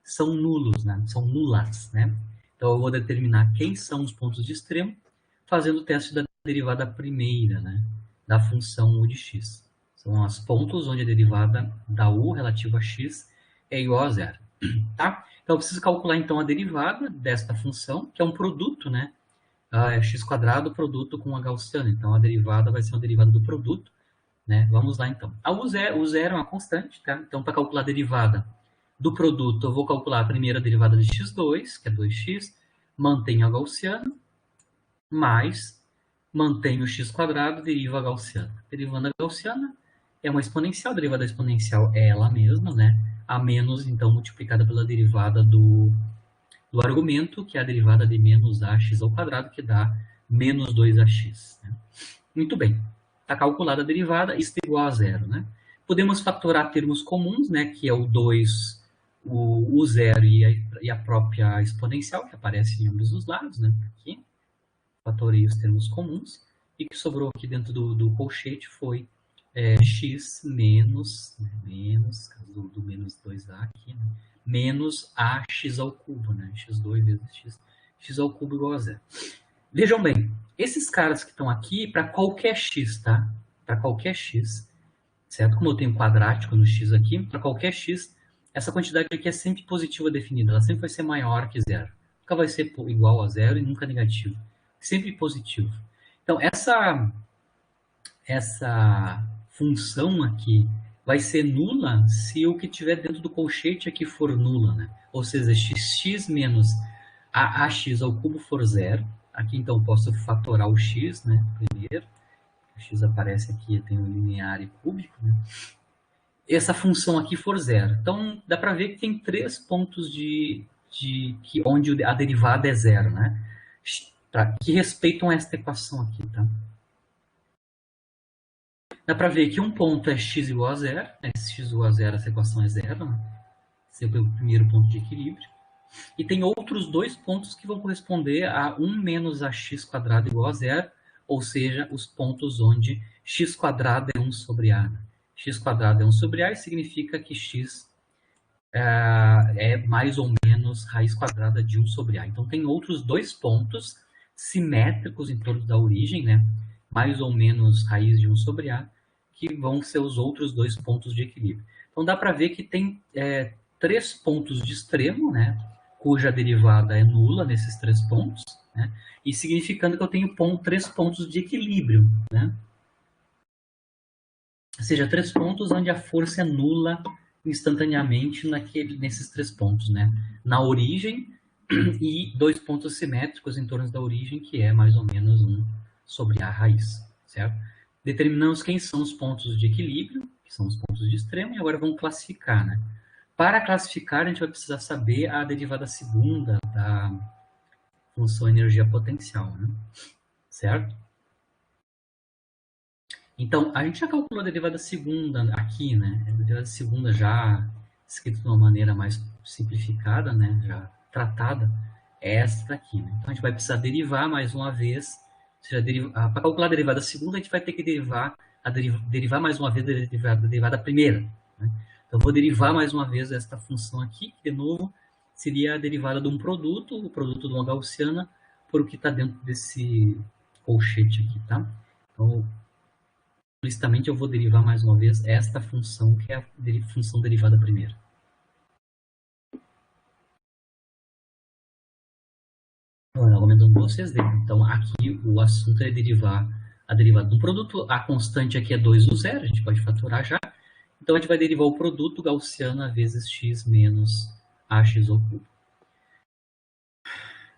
são nulos, né? São nulas. Né? Então, eu vou determinar quem são os pontos de extremo fazendo o teste da derivada primeira, né, da função u de x. São os pontos onde a derivada da u relativa a x é igual a zero. Tá? Então, eu preciso calcular, então, a derivada desta função, que é um produto, né? É x quadrado produto com a gaussiana. Então, a derivada vai ser uma derivada do produto. Né? Vamos lá, então. O zero é uma constante. Tá? Então, para calcular a derivada do produto, eu vou calcular a primeira derivada de x2, que é 2x, mantenho a gaussiana, mais mantenho o x quadrado, deriva a gaussiana. Derivando a gaussiana é uma exponencial, a derivada exponencial é ela mesma, né? A menos, então, multiplicada pela derivada do argumento, que é a derivada de menos ax ao quadrado, que dá menos 2ax. Né? Muito bem. Está calculada a derivada, isso é igual a zero. Né? Podemos fatorar termos comuns, né? Que é o 2, o zero e a própria exponencial, que aparece em ambos os lados. Né? Aqui. Fatorei os termos comuns. E o que sobrou aqui dentro do colchete foi x menos do menos 2a aqui, né? Menos ax ao cubo, né? x2 vezes x ao cubo igual a zero. Vejam bem, esses caras que estão aqui, para qualquer x, tá? Para qualquer x, certo? Como eu tenho quadrático no x aqui, para qualquer x, essa quantidade aqui é sempre positiva definida, ela sempre vai ser maior que zero. Nunca vai ser igual a zero e nunca negativo. Sempre positivo. Então, essa função aqui vai ser nula se o que tiver dentro do colchete aqui for nula, né? Ou seja, x menos a ax ao cubo for zero. Aqui, então, eu posso fatorar o x, né? Primeiro. O x aparece aqui, eu tenho linear e cúbico, né? Essa função aqui for zero. Então, dá para ver que tem 3 pontos onde a derivada é zero, né? Que respeitam esta equação aqui, tá? Dá para ver que um ponto é x igual a zero, né? Se x igual a zero, essa equação é zero, né? Esse é o primeiro ponto de equilíbrio. E tem outros 2 pontos que vão corresponder a 1 menos ax quadrado igual a zero, ou seja, os pontos onde x quadrado é 1 sobre a. X quadrado é 1 sobre a e significa que x é mais ou menos raiz quadrada de 1 sobre a. Então, tem outros 2 pontos simétricos em torno da origem, né? Mais ou menos raiz de 1 sobre a, que vão ser os outros 2 pontos de equilíbrio. Então, dá para ver que tem 3 pontos de extremo, né? Cuja derivada é nula nesses 3 pontos, né? E significando que eu tenho 3 pontos de equilíbrio, né? Ou seja, 3 pontos onde a força é nula instantaneamente nesses 3 pontos, né? Na origem e 2 pontos simétricos em torno da origem, que é mais ou menos 1 sobre a raiz, certo? Determinamos quem são os pontos de equilíbrio, que são os pontos de extremo, e agora vamos classificar, né? Para classificar, a gente vai precisar saber a derivada segunda da função energia potencial, né? Certo? Então, a gente já calculou a derivada segunda aqui, né? A derivada segunda já escrita de uma maneira mais simplificada, né? Já tratada, é essa daqui, né? Então, a gente vai precisar derivar mais uma vez. Para calcular a derivada segunda, a gente vai ter que derivar mais uma vez a derivada primeira, né? Então, eu vou derivar mais uma vez esta função aqui, que, de novo, seria a derivada de um produto, o produto de uma gaussiana, por o que está dentro desse colchete aqui, tá? Então, explicitamente eu vou derivar mais uma vez esta função, que é a função derivada primeira. Aumentando vocês dele. Então, aqui o assunto é derivar a derivada do produto. A constante aqui é 2 do zero, a gente pode fatorar já. Então, a gente vai derivar o produto gaussiano vezes x menos ax ao cubo.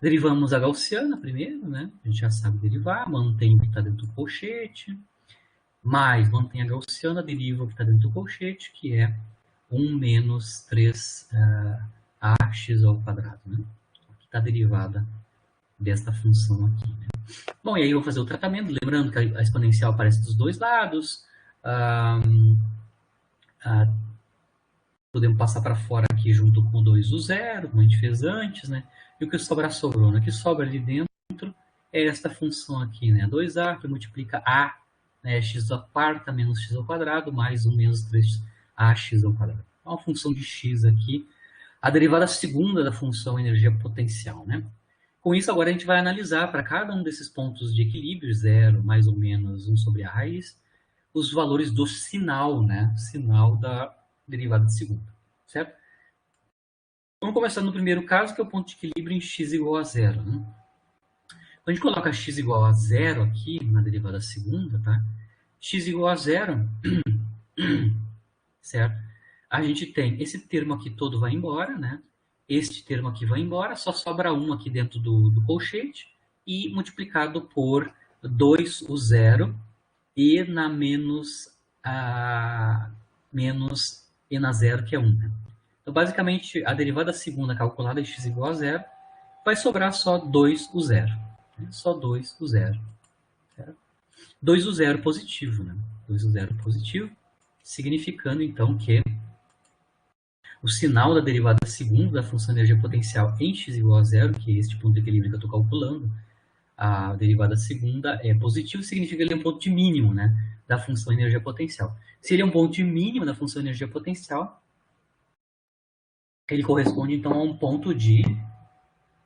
Derivamos a gaussiana primeiro, né? A gente já sabe derivar, mantém o que está dentro do colchete, mais mantém a gaussiana, deriva o que está dentro do colchete, que é 1 menos 3 ax ao quadrado, né? Aqui está a derivada desta função aqui, né? Bom, e aí eu vou fazer o tratamento, lembrando que a exponencial aparece dos dois lados, podemos passar para fora aqui junto com o 2 do zero, como a gente fez antes, né? E o que sobrar sobrou, né? O que sobra ali dentro é esta função aqui, né? 2a que multiplica a, né? X à quarta menos x ao quadrado, mais 1 menos 3ax ao quadrado. É uma função de x aqui, a derivada segunda da função energia potencial, né? Com isso, agora a gente vai analisar para cada um desses pontos de equilíbrio, 0, mais ou menos 1 sobre a raiz, os valores do sinal, né? Sinal da derivada de segunda, certo? Vamos começar no primeiro caso, que é o ponto de equilíbrio em x igual a zero, né? Quando a gente coloca x igual a zero aqui na derivada segunda, tá? X igual a zero, certo? A gente tem esse termo aqui todo vai embora, né? Este termo aqui vai embora, só sobra 1 aqui dentro do colchete e multiplicado por 2 o zero e na menos e na zero, que é 1. Né? Então, basicamente, a derivada segunda calculada de x igual a zero vai sobrar só 2 o zero. Né? Só 2 o zero. Certo? 2 o zero positivo. Né? 2 o zero positivo, significando, então, que o sinal da derivada segunda da função de energia potencial em x igual a zero, que é este ponto de equilíbrio que eu estou calculando, a derivada segunda é positivo, significa que ele é um ponto de mínimo, né, da função energia potencial. Se ele é um ponto de mínimo da função energia potencial, ele corresponde, então, a um ponto de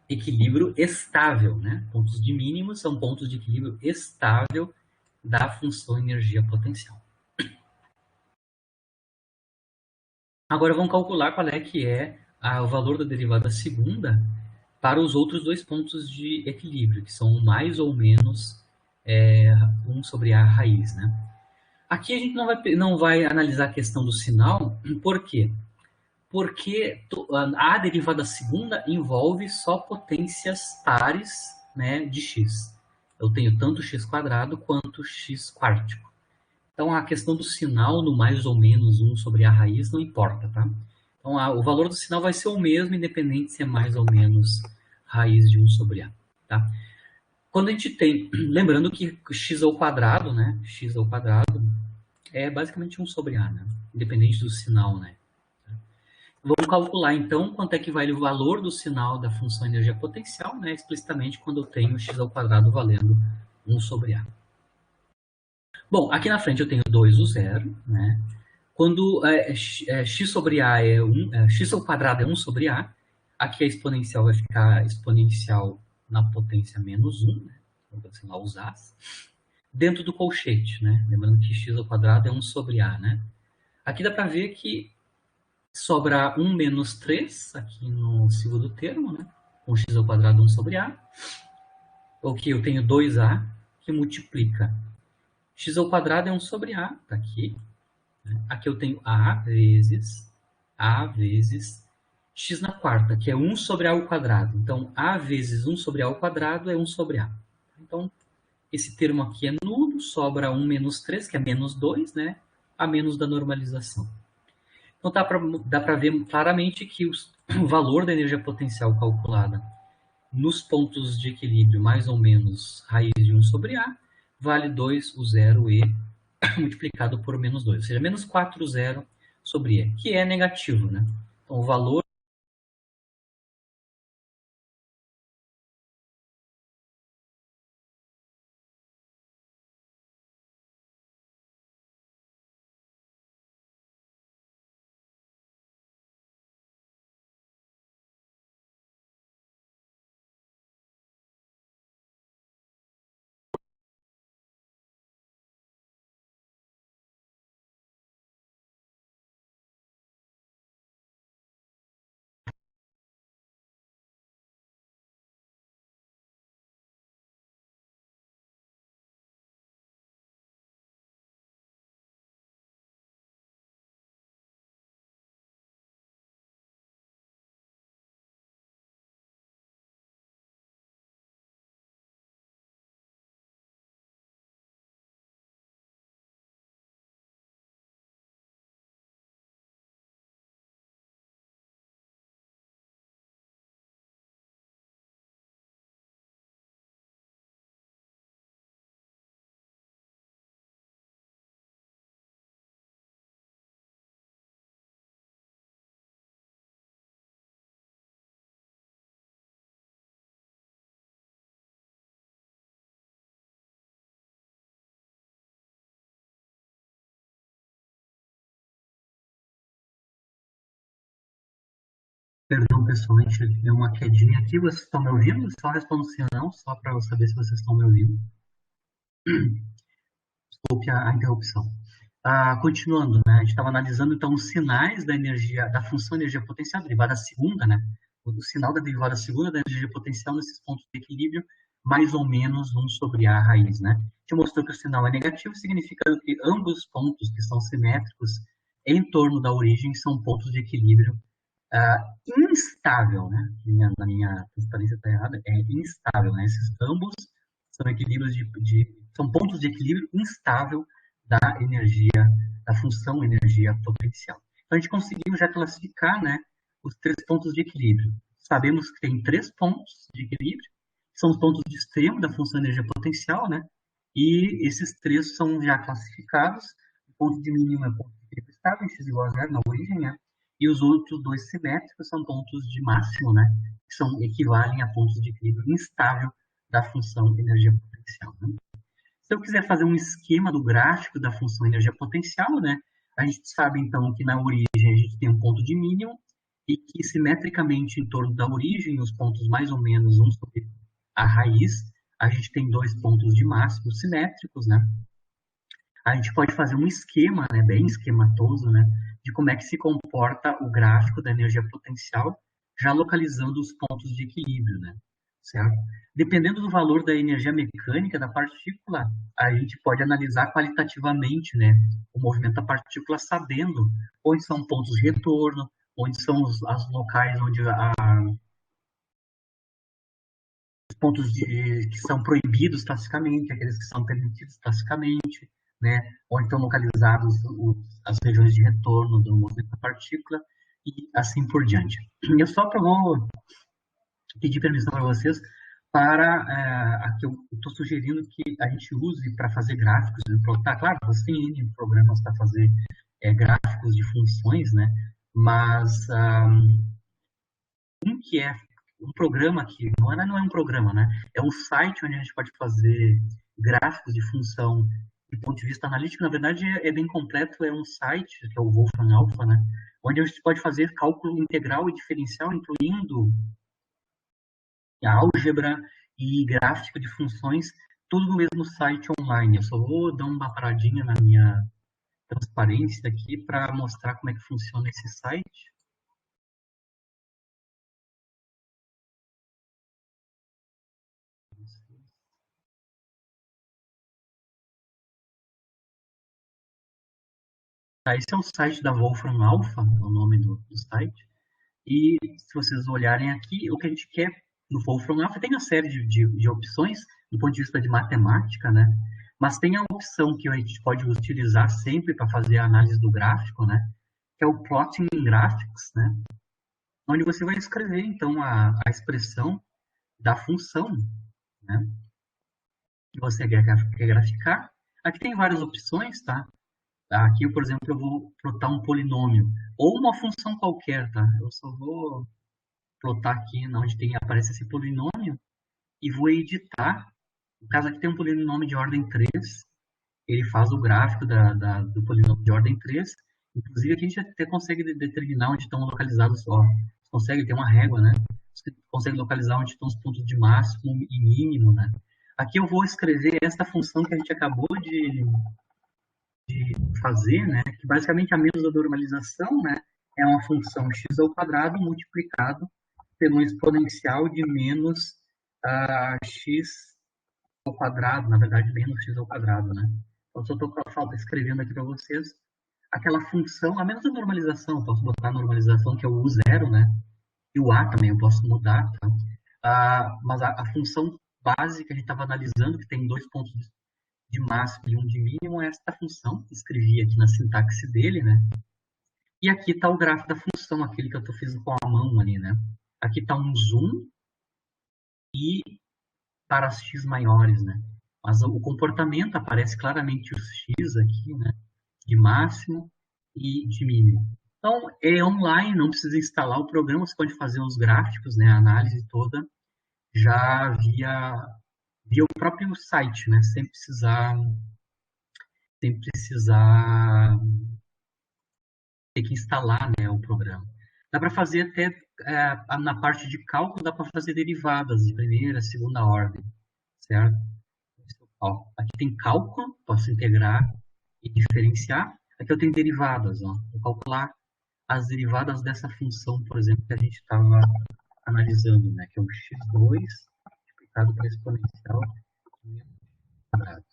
equilíbrio estável, né? Pontos de mínimo são pontos de equilíbrio estável da função energia potencial. Agora vamos calcular qual é que é o valor da derivada segunda para os outros dois pontos de equilíbrio, que são mais ou menos 1 sobre a raiz, né? Aqui a gente não vai analisar a questão do sinal, por quê? Porque a derivada segunda envolve só potências pares, né, de x. Eu tenho tanto x quadrado quanto x quártico. Então a questão do sinal no mais ou menos 1 sobre a raiz não importa, tá? Então o valor do sinal vai ser o mesmo, independente se é mais ou menos raiz de 1 sobre a, tá? Quando a gente tem, lembrando que x ao quadrado, né, x ao quadrado é basicamente 1 sobre a, né, independente do sinal, né. Vamos calcular, então, quanto é que vale o valor do sinal da função energia potencial, né, explicitamente quando eu tenho x ao quadrado valendo 1 sobre a. Bom, aqui na frente eu tenho 2 o zero, né? Quando x sobre a é 1, x ao quadrado é 1 sobre a, aqui a exponencial vai ficar exponencial na potência menos 1, né? Então, assim, lá os a's, dentro do colchete, né? Lembrando que x ao quadrado é 1 sobre a, né? Aqui dá para ver que sobra 1 menos 3 aqui no segundo termo, né? Com x ao quadrado 1 sobre a. Ok, eu tenho 2a que multiplica. X ao quadrado é 1 sobre a, tá aqui. Aqui eu tenho a vezes x na quarta, que é 1 sobre a ao quadrado. Então, a vezes 1 sobre a ao quadrado é 1 sobre a. Então, esse termo aqui é nulo, sobra 1 menos 3, que é menos 2, né? A menos da normalização. Então, dá para ver claramente que o valor da energia potencial calculada nos pontos de equilíbrio, mais ou menos raiz de 1 sobre a, vale 2 o zero e multiplicado por menos 2, ou seja, menos 4 zero sobre e, que é negativo, né? Então, o valor Perdão, pessoal, a gente deu uma quedinha aqui. Vocês estão me ouvindo? Só respondo sim ou não, só para eu saber se vocês estão me ouvindo. Desculpe a interrupção. Continuando, né? A gente estava analisando então os sinais da energia, da função energia potencial derivada segunda, né? O sinal da derivada segunda da energia potencial nesses pontos de equilíbrio, mais ou menos 1/A raiz, né? A gente mostrou que o sinal é negativo, significando que ambos os pontos que são simétricos em torno da origem são pontos de equilíbrio instável, né? Na minha transparência está errada, é instável, né? Esses ambos são equilíbrios são pontos de equilíbrio instável da energia, da função energia potencial. Então a gente conseguiu já classificar, né, os três pontos de equilíbrio. Sabemos que tem três pontos de equilíbrio, que são os pontos de extremo da função energia potencial, né? E esses três são já classificados. O ponto de mínimo é ponto de equilíbrio estável, x igual a zero na origem, né? E os outros dois simétricos são pontos de máximo, né? Que equivalem a pontos de equilíbrio instável da função energia potencial. Né? Se eu quiser fazer um esquema do gráfico da função energia potencial, né? A gente sabe então que na origem a gente tem um ponto de mínimo e que simetricamente em torno da origem, os pontos mais ou menos 1/a raiz, a gente tem dois pontos de máximo simétricos, né? A gente pode fazer um esquema, né, bem esquematoso, né, de como é que se comporta o gráfico da energia potencial, já localizando os pontos de equilíbrio, né, certo? Dependendo do valor da energia mecânica da partícula, a gente pode analisar qualitativamente, né, o movimento da partícula, sabendo onde são pontos de retorno, onde são os locais onde os pontos que são proibidos classicamente, aqueles que são permitidos classicamente, né, onde estão localizados as regiões de retorno do movimento da partícula e assim por diante. Eu só vou pedir permissão para vocês para aqui eu estou sugerindo que a gente use para fazer gráficos e plotar. Claro, você tem N programas para fazer gráficos de funções, né? Mas um que é um programa que não é um programa, né? É um site onde a gente pode fazer gráficos de função do ponto de vista analítico. Na verdade, é bem completo. É um site que é o Wolfram Alpha, né? Onde a gente pode fazer cálculo integral e diferencial, incluindo a álgebra e gráfico de funções, tudo no mesmo site online. Eu só vou dar uma paradinha na minha transparência aqui para mostrar como é que funciona esse site. Tá, esse é o site da Wolfram Alpha, é o nome do site. E se vocês olharem aqui, o que a gente quer no Wolfram Alpha tem uma série de opções do ponto de vista de matemática, né? Mas tem a opção que a gente pode utilizar sempre para fazer a análise do gráfico, né? Que é o Plotting in Graphics, né? Onde você vai escrever, então, a expressão da função, né? Que você quer graficar. Aqui tem várias opções, tá? Aqui, por exemplo, eu vou plotar um polinômio ou uma função qualquer, tá? Eu só vou plotar aqui onde aparece esse polinômio e vou editar. No caso aqui tem um polinômio de ordem 3, ele faz o gráfico do polinômio de ordem 3. Inclusive aqui a gente até consegue determinar onde estão localizados, ó, consegue ter uma régua, né? Você consegue localizar onde estão os pontos de máximo e mínimo, né? Aqui eu vou escrever esta função que a gente acabou de fazer, né? Que basicamente a menos a normalização, né? É uma função x ao quadrado multiplicado pelo exponencial de menos x ao quadrado, na verdade, menos x ao quadrado, né? Então, só estou escrevendo aqui para vocês aquela função, a menos a normalização, posso botar a normalização que é o U0, né? E o A também eu posso mudar, tá? Mas a função básica que a gente estava analisando, que tem dois pontos de máximo e um de mínimo, é esta função, escrevi aqui na sintaxe dele, né? E aqui está o gráfico da função, aquele que eu fiz com a mão ali, né? Aqui está um zoom e para as x maiores, né? Mas o comportamento aparece claramente os x aqui, né? De máximo e de mínimo. Então, é online, não precisa instalar o programa, você pode fazer os gráficos, né? A análise toda já via o próprio site, né? Sem precisar ter que instalar, né, o programa. Dá para fazer até, na parte de cálculo, dá para fazer derivadas de primeira, segunda ordem, certo? Ó, aqui tem cálculo, posso integrar e diferenciar. Aqui eu tenho derivadas, ó. Vou calcular as derivadas dessa função, por exemplo, que a gente estava analisando, né? Que é o x2 multiplicado pela exponencial quadrado.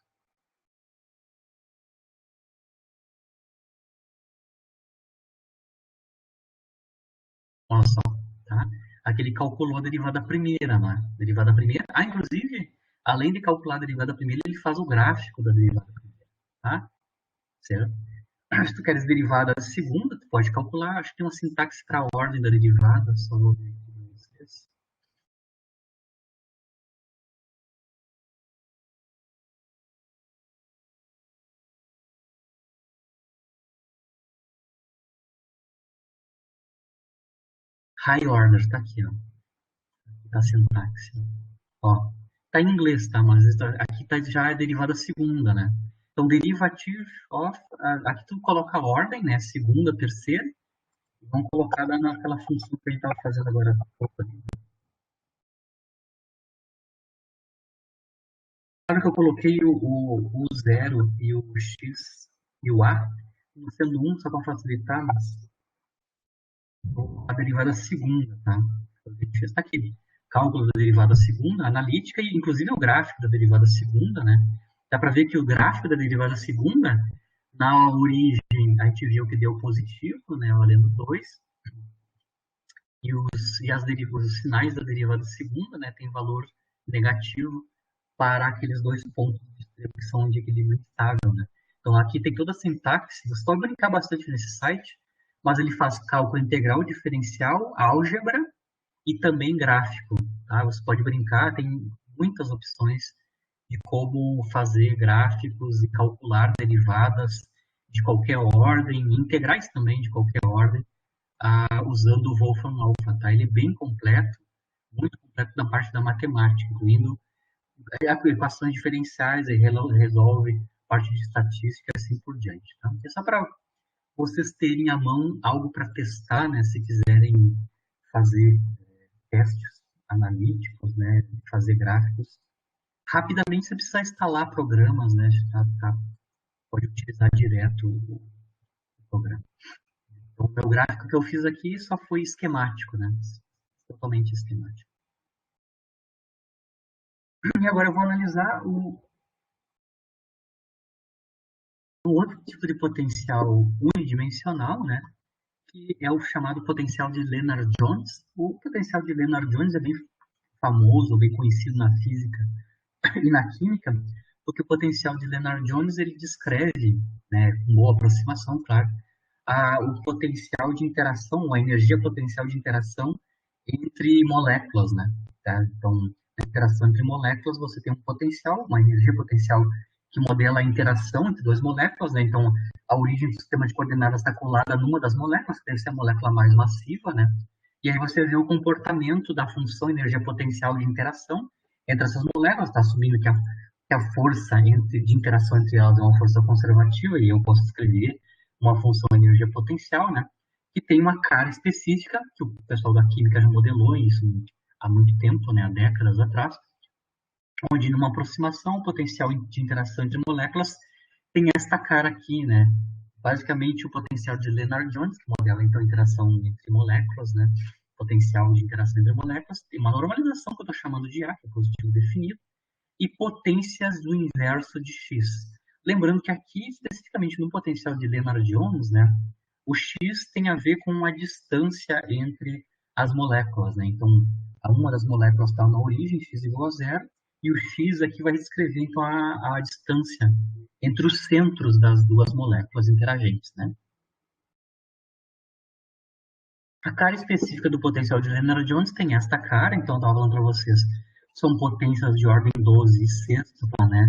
Olha só, tá? Aqui ele calculou a derivada primeira, né? Derivada primeira. Ah, inclusive, além de calcular a derivada primeira, ele faz o gráfico da derivada primeira, tá? Certo? Se tu queres derivada segunda, tu pode calcular. Acho que tem uma sintaxe para a ordem da derivada, só vou ver aqui para vocês. High order, tá aqui, ó. Tá a sintaxe. Ó, tá em inglês, tá? Mas aqui tá já a derivada segunda, né? Então, derivative of, aqui tu coloca a ordem, né? Segunda, terceira, e vamos colocar naquela função que a gente estava fazendo agora há pouco ali. Claro que eu coloquei o zero e o x e o a, sendo um só para facilitar, mas a derivada segunda, tá? Está aqui. Cálculo da derivada segunda, analítica e inclusive o gráfico da derivada segunda, né? Dá para ver que o gráfico da derivada segunda, na origem, a gente viu que deu positivo, né? Valendo 2. Os sinais da derivada segunda, né? Tem valor negativo para aqueles dois pontos de distribuição de equilíbrio estável, né? Então aqui tem toda a sintaxe, você pode brincar bastante nesse site, mas ele faz cálculo integral, diferencial, álgebra e também gráfico, tá? Você pode brincar, tem muitas opções de como fazer gráficos e calcular derivadas de qualquer ordem, integrais também de qualquer ordem, usando o Wolfram Alpha, tá? Ele é bem completo, muito completo na parte da matemática, incluindo equações diferenciais, e resolve parte de estatística e assim por diante, tá? É só para vocês terem à mão algo para testar, né? Se quiserem fazer testes analíticos, né? Fazer gráficos. Rapidamente você precisa instalar programas, né? Pode utilizar direto o programa. Então, o meu gráfico que eu fiz aqui só foi esquemático, né? Totalmente esquemático. E agora eu vou analisar o outro tipo de potencial unidimensional, né? Que é o chamado potencial de Lennard-Jones. O potencial de Lennard-Jones é bem famoso, bem conhecido na física e na química, porque o potencial de Lennard-Jones ele descreve, né, com boa aproximação, claro, o potencial de interação, a energia potencial de interação entre moléculas, né? Tá? Então, na interação entre moléculas, você tem um potencial, uma energia potencial que modela a interação entre duas moléculas, né? Então, a origem do sistema de coordenadas está colada numa das moléculas, que deve ser a molécula mais massiva, né? E aí você vê o comportamento da função energia potencial de interação entre essas moléculas, está assumindo que a força de interação entre elas é uma força conservativa, e eu posso escrever uma função energia potencial, né? Que tem uma cara específica, que o pessoal da química já modelou isso há muito tempo, né? Há décadas atrás, onde numa aproximação, o potencial de interação entre moléculas tem esta cara aqui, né? Basicamente, o potencial de Lennard-Jones, que modela então a interação entre moléculas, né? Potencial de interação entre moléculas, tem uma normalização que eu estou chamando de A, que é positivo definido, e potências do inverso de X. Lembrando que aqui, especificamente no potencial de Lennard-Jones, né? O X tem a ver com a distância entre as moléculas, né? Então, uma das moléculas está na origem, x igual a zero, e o x aqui vai descrever então a distância entre os centros das duas moléculas interagentes, né? A cara específica do potencial de Lennard-Jones tem esta cara, então eu estava falando para vocês, são potências de ordem 12 e sexta, né?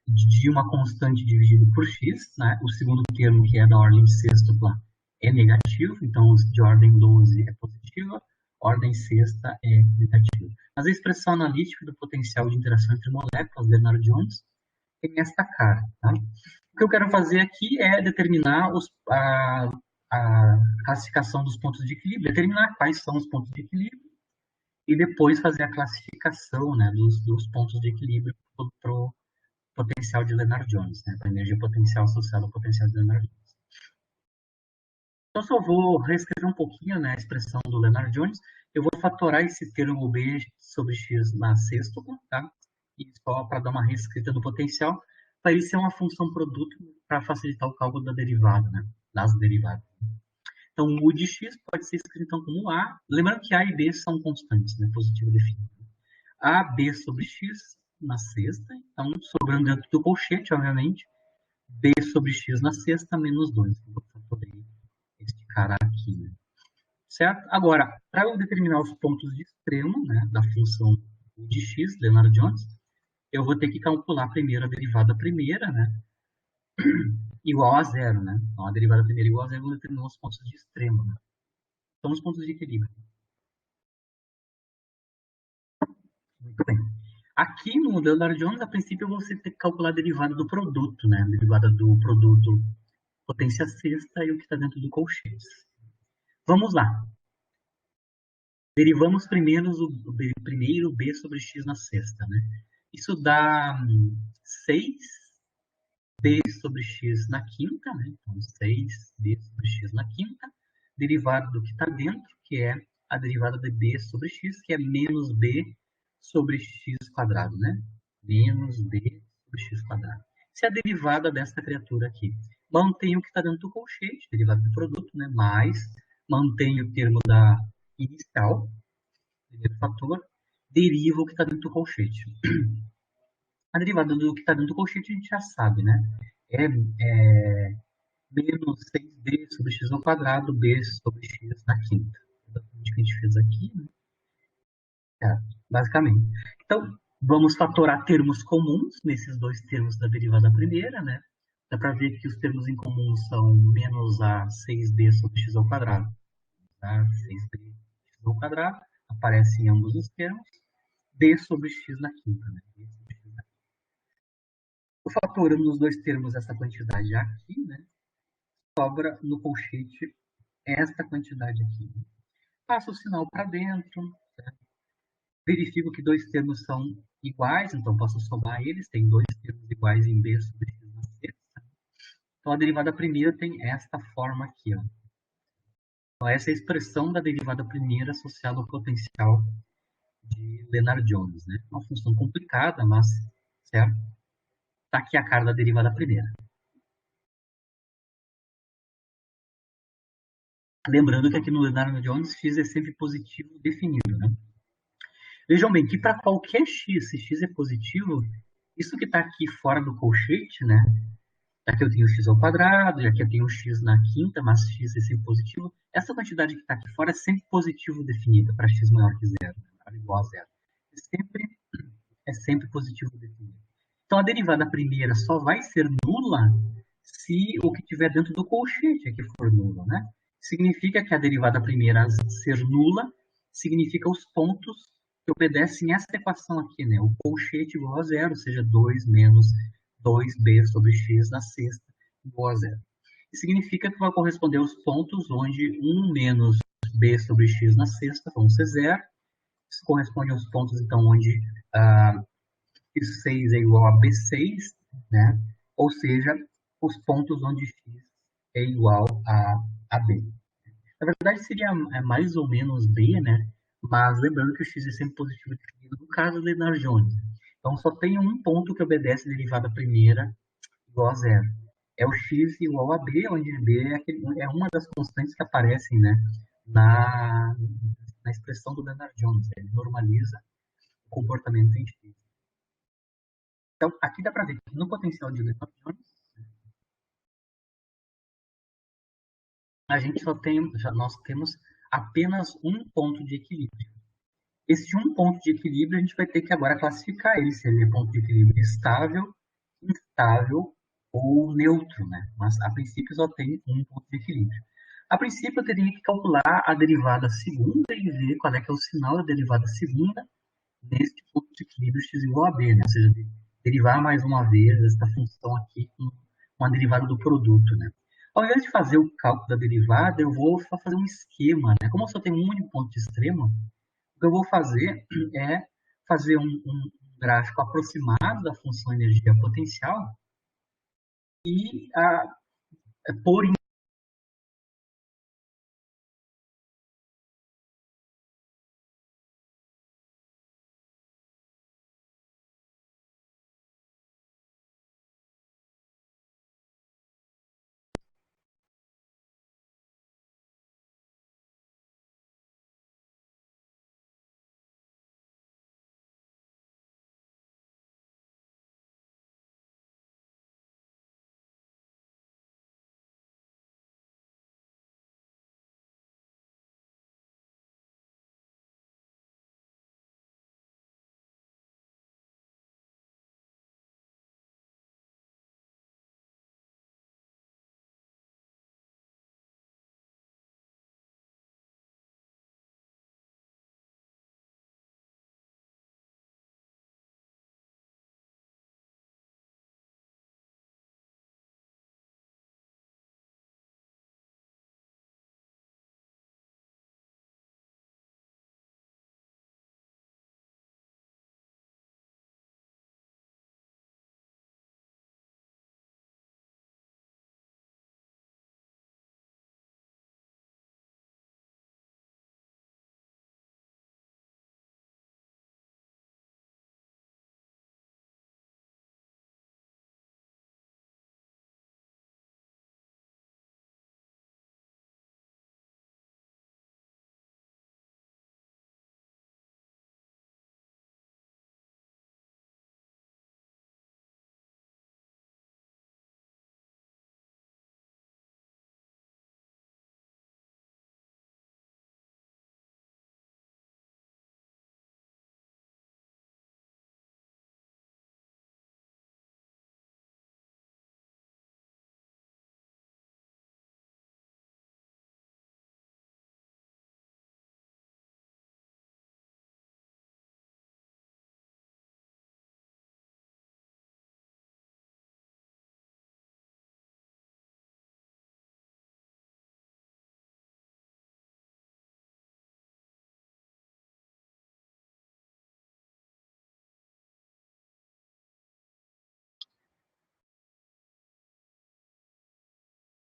De uma constante dividido por x, né? O segundo termo, que é da ordem sextupla, é negativo, então de ordem 12 é positiva, ordem sexta é negativa. Mas a expressão analítica do potencial de interação entre moléculas, Lennard-Jones, tem esta cara, tá? O que eu quero fazer aqui é determinar a classificação dos pontos de equilíbrio, determinar quais são os pontos de equilíbrio e depois fazer a classificação, né, dos pontos de equilíbrio para o potencial de Lennard-Jones, né, para a energia potencial associada ao potencial de Lennard-Jones. Então, só vou reescrever um pouquinho, né, a expressão do Lennard-Jones. Eu vou fatorar esse termo B sobre x na sexta, tá? E só para dar uma reescrita no potencial, para ele ser uma função produto para facilitar o cálculo da derivada, né, das derivadas. Então, o U de x pode ser escrito então como A. Lembrando que A e B são constantes, né, positivo definido. AB sobre x na sexta, então, sobrando dentro do colchete, obviamente, B sobre x na sexta menos 2. Vou fazer este cara aqui, né? Certo? Agora, para eu determinar os pontos de extremo, né, da função de x, Lennard-Jones, eu vou ter que calcular primeiro a derivada primeira, né, igual a zero, né? Então, a derivada primeira igual a zero, eu vou determinar os pontos de extremo, né? São os pontos de equilíbrio. Muito bem. Aqui no Lennard-Jones, a princípio, você tem que calcular a derivada do produto, né? A derivada do produto potência sexta e o que está dentro do colchete. Vamos lá. Derivamos primeiro o B sobre x na sexta, né? Isso dá 6b sobre x na quinta, né? Então, 6b sobre x na quinta, derivado do que está dentro, que é a derivada de b sobre x, que é menos b sobre x quadrado, né? Menos b sobre x quadrado. Isso é a derivada desta criatura aqui. Mantém o que está dentro do colchete, derivada do produto, né? Mais, mantém o termo da inicial, primeiro fator, deriva o que está dentro do colchete. A derivada do que está dentro do colchete a gente já sabe, né? É menos 6b sobre x ao quadrado, b sobre x na quinta. Exatamente o que a gente fez aqui, né? Basicamente. Então, vamos fatorar termos comuns nesses dois termos da derivada primeira, né? Dá para ver que os termos em comum são menos a 6b sobre x ao quadrado. Tá? 6b sobre x ao quadrado aparece em ambos os termos. B sobre x na quinta, né? B sobre x na quinta. Eu fatorando nos dois termos essa quantidade aqui, né? Sobra no colchete esta quantidade aqui. Passo o sinal para dentro, né? Verifico que dois termos são iguais, então posso somar eles, tem dois termos iguais em B sobre x na sexta. Então a derivada primeira tem esta forma aqui, ó. Então, essa é a expressão da derivada primeira associada ao potencial de Lennard-Jones, né? Uma função complicada, mas certo? Está aqui a cara da derivada primeira. Lembrando que aqui no Lennard-Jones x é sempre positivo definido, né? Vejam bem que para qualquer x, se x é positivo, isso que está aqui fora do colchete, né? Já que eu tenho x ao quadrado, já que eu tenho x na quinta, mas x é sempre positivo, essa quantidade que está aqui fora é sempre positivo definida para x maior que zero, né? Igual a zero. É sempre positivo definido. Então a derivada primeira só vai ser nula se o que tiver dentro do colchete aqui for nulo, né? Significa que a derivada primeira ser nula significa os pontos que obedecem essa equação aqui, né? O colchete igual a zero, ou seja, 2 menos 2b sobre x na sexta igual a zero. Isso significa que vai corresponder aos pontos onde 1 menos b sobre x na sexta vão ser zero. Isso corresponde aos pontos, então, onde x6 é igual a b6, né? Ou seja, os pontos onde x é igual a b. Na verdade, seria mais ou menos b, né? Mas lembrando que o x é sempre positivo definido no caso de Lennard-Jones. Então, só tem um ponto que obedece a derivada primeira igual a zero. É o x igual a b, onde b é uma das constantes que aparecem, né, na expressão do Lennard-Jones. Ele normaliza o comportamento em x. Então, aqui dá para ver que no potencial de Lennard-Jones, nós temos apenas um ponto de equilíbrio. Esse um ponto de equilíbrio, a gente vai ter que agora classificar ele, se ele é ponto de equilíbrio estável, instável ou neutro, né? Mas, a princípio, só tem um ponto de equilíbrio. A princípio, eu teria que calcular a derivada segunda e ver qual é que é o sinal da derivada segunda neste ponto de equilíbrio x igual a b, né? Ou seja, derivar mais uma vez esta função aqui com a derivada do produto, né? Ao invés de fazer o cálculo da derivada, eu vou fazer um esquema, né? Como eu só tenho um único ponto de extremo, o que eu vou fazer é fazer um gráfico aproximado da função energia potencial e pôr em.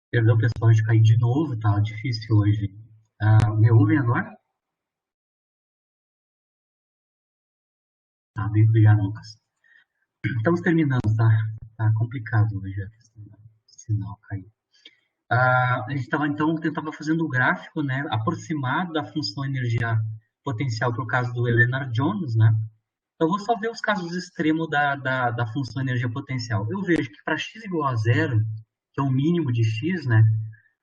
Perdão, pessoal, de cair de novo, tá difícil hoje. Me ouvem agora? Tá, bem, obrigado, Lucas. Estamos terminando, tá? Tá complicado hoje a questão do sinal cair. A gente estava, então, tentava fazendo o gráfico, né, aproximado da função energia potencial para o caso do Lennard-Jones, né? Eu vou só ver os casos extremos da função energia potencial. Eu vejo que para x igual a zero, que é o mínimo de x, né,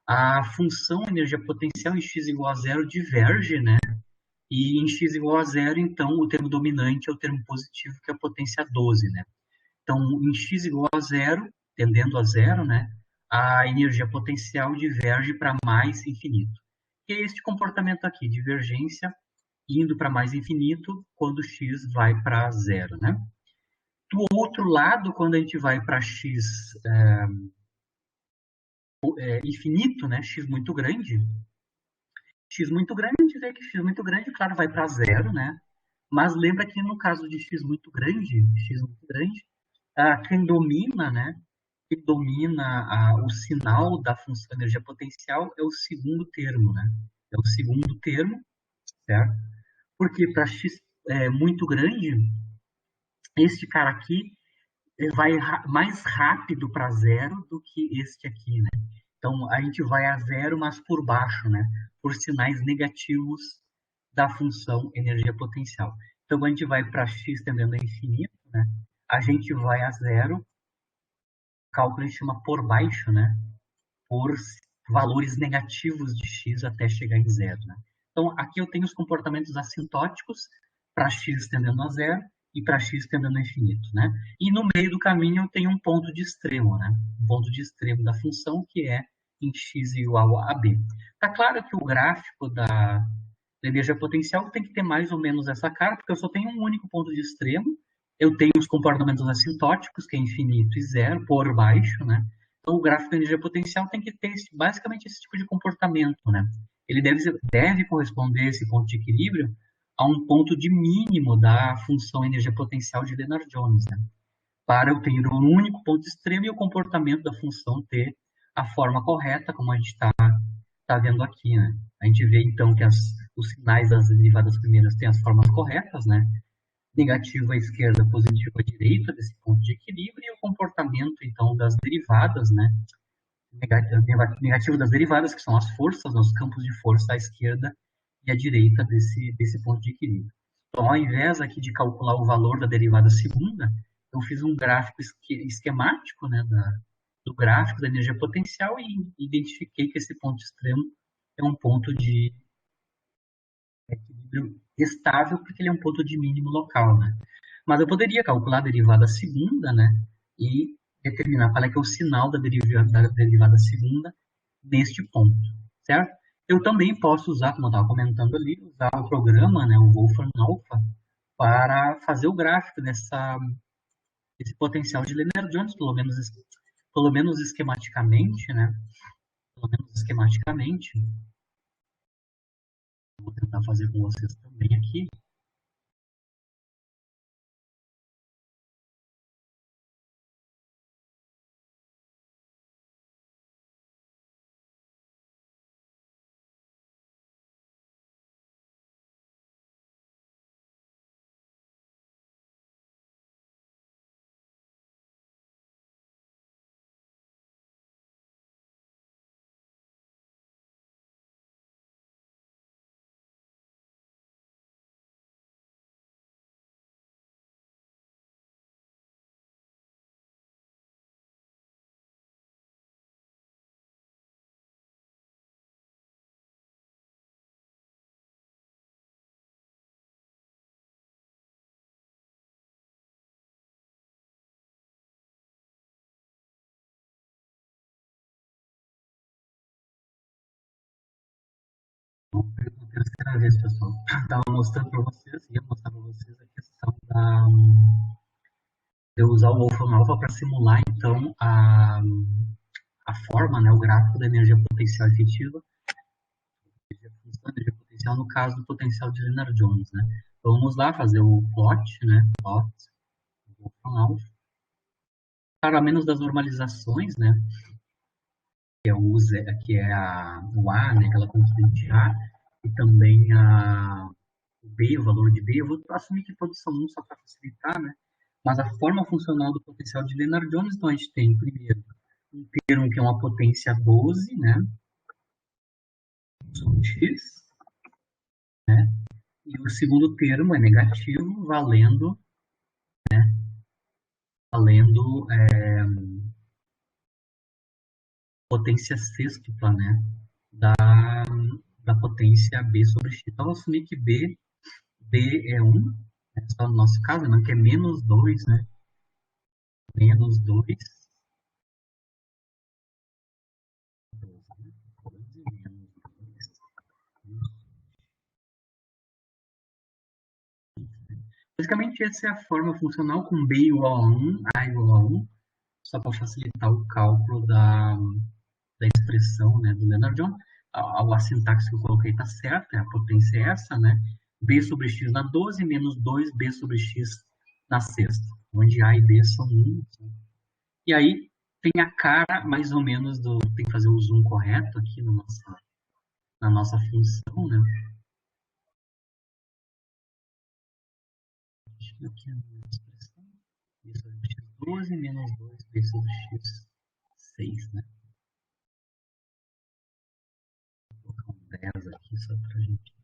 a função energia potencial em x igual a zero diverge, né? E em x igual a zero, então, o termo dominante é o termo positivo, que é a potência 12, né? Então, em x igual a zero, tendendo a zero, né, a energia potencial diverge para mais infinito. E é este comportamento aqui, divergência indo para mais infinito quando x vai para zero, né? Do outro lado, quando a gente vai para x infinito, né, x muito grande, a gente vê que x muito grande, claro, vai para zero, né? Mas lembra que no caso de x muito grande, quem domina, né? Que domina o sinal da função energia potencial é o segundo termo, né? É o segundo termo, certo? Porque para x muito grande, este cara aqui vai mais rápido para zero do que este aqui, né? Então a gente vai a zero, mas por baixo, né? Por sinais negativos da função energia potencial. Então quando a gente vai para x tendendo a infinito, né? A gente vai a zero, o cálculo a gente chama por baixo, né? Por valores negativos de x até chegar em zero, né? Então aqui eu tenho os comportamentos assintóticos para x tendendo a zero e para x tendendo a infinito, né? E no meio do caminho eu tenho um ponto de extremo, né? Um ponto de extremo da função que é em x igual a b. Tá claro que o gráfico da energia potencial tem que ter mais ou menos essa cara, porque eu só tenho um único ponto de extremo. Eu tenho os comportamentos assintóticos, que é infinito e zero, por baixo, né? Então, o gráfico da energia potencial tem que ter basicamente esse tipo de comportamento, né? Ele deve corresponder, esse ponto de equilíbrio, a um ponto de mínimo da função energia potencial de Lennard-Jones, né? Para eu ter um único ponto extremo e o comportamento da função ter a forma correta, como a gente está vendo aqui, né? A gente vê, então, que os sinais das derivadas primeiras têm as formas corretas, né? Negativo à esquerda, positivo à direita desse ponto de equilíbrio, e o comportamento, então, das derivadas, né? Negativo das derivadas, que são as forças, né? Os campos de força à esquerda e à direita desse ponto de equilíbrio. Então, ao invés aqui de calcular o valor da derivada segunda, eu fiz um gráfico esquemático, né, do gráfico da energia potencial e identifiquei que esse ponto extremo é um ponto de equilíbrio estável, porque ele é um ponto de mínimo local, né? Mas eu poderia calcular a derivada segunda, né, e determinar qual é que é o sinal da derivada segunda neste ponto, certo? Eu também posso usar, como eu estava comentando ali, usar o programa, né, o Wolfram Alpha, para fazer o gráfico desse potencial de Lennard-Jones, pelo menos esquematicamente, né? Pelo menos esquematicamente. Vou tentar fazer com vocês também aqui. Pela terceira vez, pessoal. Estava mostrando para vocês, ia mostrar para vocês a questão de eu usar o Wolfram Alpha para simular, então, a forma, né, o gráfico da energia potencial efetiva, a função da energia potencial, no caso do potencial de Lennard-Jones, né? Então, vamos lá fazer o plot, né? Plot, do Wolfram Alpha. Para menos das normalizações, né? Que é o Z, que é o A, né? Aquela constante A, e também o B, o valor de B. Eu vou assumir que todos são 1 só para facilitar, né? Mas a forma funcional do potencial de Lennard-Jones, então a gente tem primeiro um termo que é uma potência 12, né? X, né? E o segundo termo é negativo, valendo potência sextupla, né? Da, da potência B sobre X. Então, vamos assumir que B é 1, né? Só no nosso caso, né? Que é menos 2, né? Menos 2, 12, menos 2. Basicamente, essa é a forma funcional com B igual a 1, A igual a 1, só para facilitar o cálculo da expressão, né, do Lennard-Jones. A sintaxe que eu coloquei está certa, a potência é essa, né? B sobre x na 12 menos 2B sobre x na sexta, onde A e B são 1. E aí tem a cara mais ou menos do... Tem que fazer o zoom correto aqui na nossa função, né? Aqui a minha expressão. B sobre x12 menos 2B sobre x6, né? Vou colocar um 10 aqui só para a gente...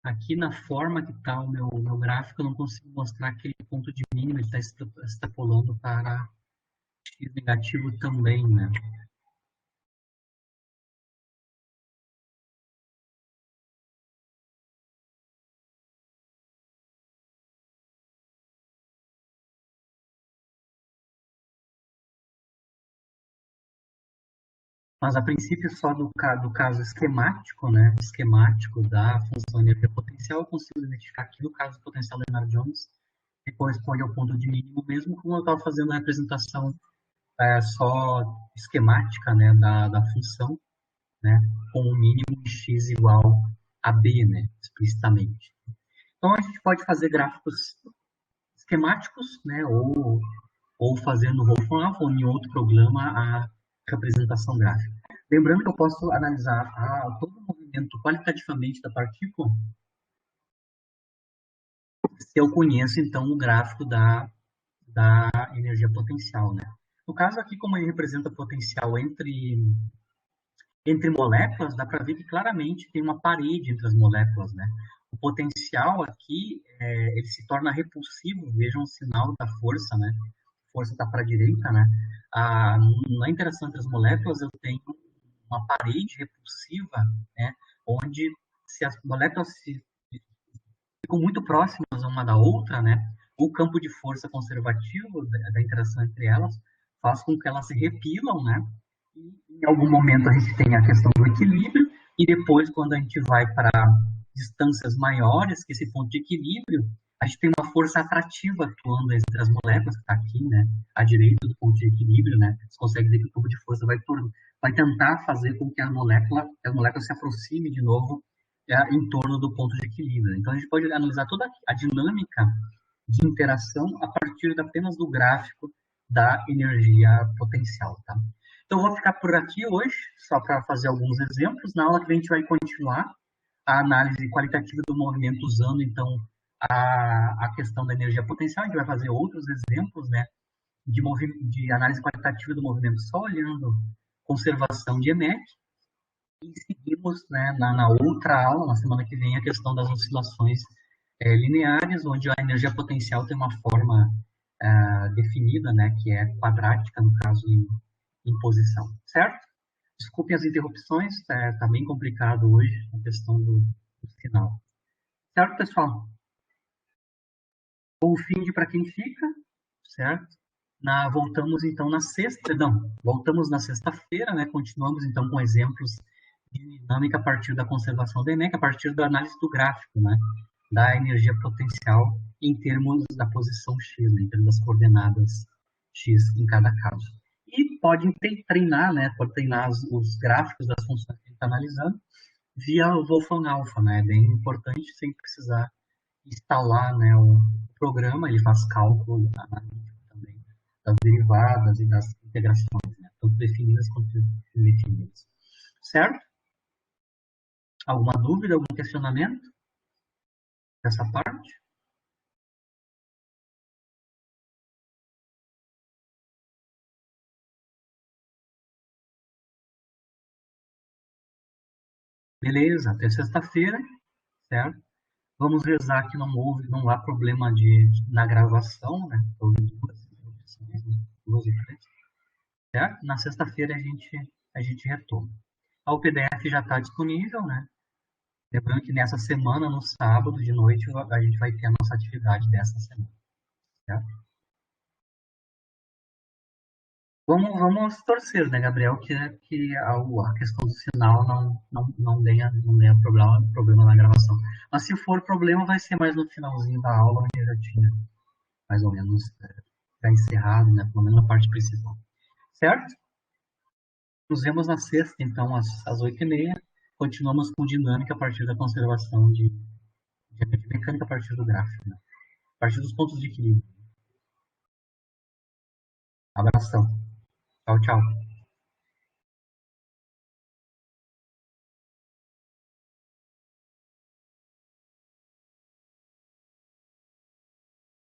Aqui na forma que está o meu gráfico, eu não consigo mostrar aquele ponto de mínimo, ele está extrapolando para x negativo também, né? Mas, a princípio, só do caso esquemático, né, esquemático da função energia potencial, eu consigo identificar aqui no caso do potencial Lennard-Jones, que corresponde ao ponto de mínimo, mesmo como eu estava fazendo a representação só esquemática, né, da função, né, com o mínimo de x igual a b, né, explicitamente. Então, a gente pode fazer gráficos esquemáticos, né, ou fazer no Wolfram ou em outro programa a representação gráfica. Lembrando que eu posso analisar todo o movimento qualitativamente da partícula se eu conheço, então, o gráfico da energia potencial, né? No caso aqui, como ele representa potencial entre moléculas, dá para ver que claramente tem uma parede entre as moléculas, né? O potencial aqui, ele se torna repulsivo, vejam o sinal da força, né? A força está para a direita, né? Na interação entre as moléculas, eu tenho uma parede repulsiva, né? Onde, se as moléculas ficam muito próximas uma da outra, né? O campo de força conservativo da interação entre elas faz com que elas se repilam, né? E, em algum momento a gente tem a questão do equilíbrio e depois, quando a gente vai para distâncias maiores que esse ponto de equilíbrio, a gente tem uma força atrativa atuando entre as moléculas, que está aqui, né? À direita do ponto de equilíbrio, né? Você consegue ver que o campo de força vai tentar fazer com que a molécula se aproxime de novo em torno do ponto de equilíbrio. Então, a gente pode analisar toda a dinâmica de interação a partir apenas do gráfico da energia potencial. Tá? Então, eu vou ficar por aqui hoje, só para fazer alguns exemplos. Na aula que a gente vai continuar a análise qualitativa do movimento usando, então, a questão da energia potencial. A gente vai fazer outros exemplos, né, de análise qualitativa do movimento só olhando conservação de EMEC. E seguimos, né, na outra aula, na semana que vem, a questão das oscilações lineares, onde a energia potencial tem uma forma definida, né, que é quadrática, no caso, em posição, certo? Desculpem as interrupções, tá bem complicado hoje a questão do final. Certo, pessoal? Bom fim de para quem fica, certo? Voltamos, então, voltamos na sexta-feira, né? Continuamos, então, com exemplos de dinâmica a partir da conservação da EMEC, a partir da análise do gráfico, né? Da energia potencial em termos da posição X, né? Em termos das coordenadas X em cada caso. E pode treinar, né? Pode treinar os gráficos das funções que a gente está analisando via o Wolfram Alpha, né? É bem importante sem precisar instalar, né, o programa, ele faz cálculo analítico também das derivadas e das integrações, né? Tanto definidas quanto indefinidas. Certo? Alguma dúvida, algum questionamento dessa parte? Beleza, até sexta-feira, certo? Vamos rezar que não há problema na gravação, né? Duas e três, certo? Na sexta-feira a gente retoma. O PDF já está disponível, né? Lembrando que nessa semana, no sábado de noite, a gente vai ter a nossa atividade dessa semana, certo? Vamos torcer, né, Gabriel, que a questão do sinal não tenha problema na gravação. Mas se for problema, vai ser mais no finalzinho da aula, onde já tinha mais ou menos já encerrado, né, pelo menos a parte principal. Certo? Nos vemos na sexta, então, às 8h30. Continuamos com dinâmica a partir da conservação de mecânica a partir do gráfico, né? A partir dos pontos de equilíbrio. Abração. Tchau, tchau.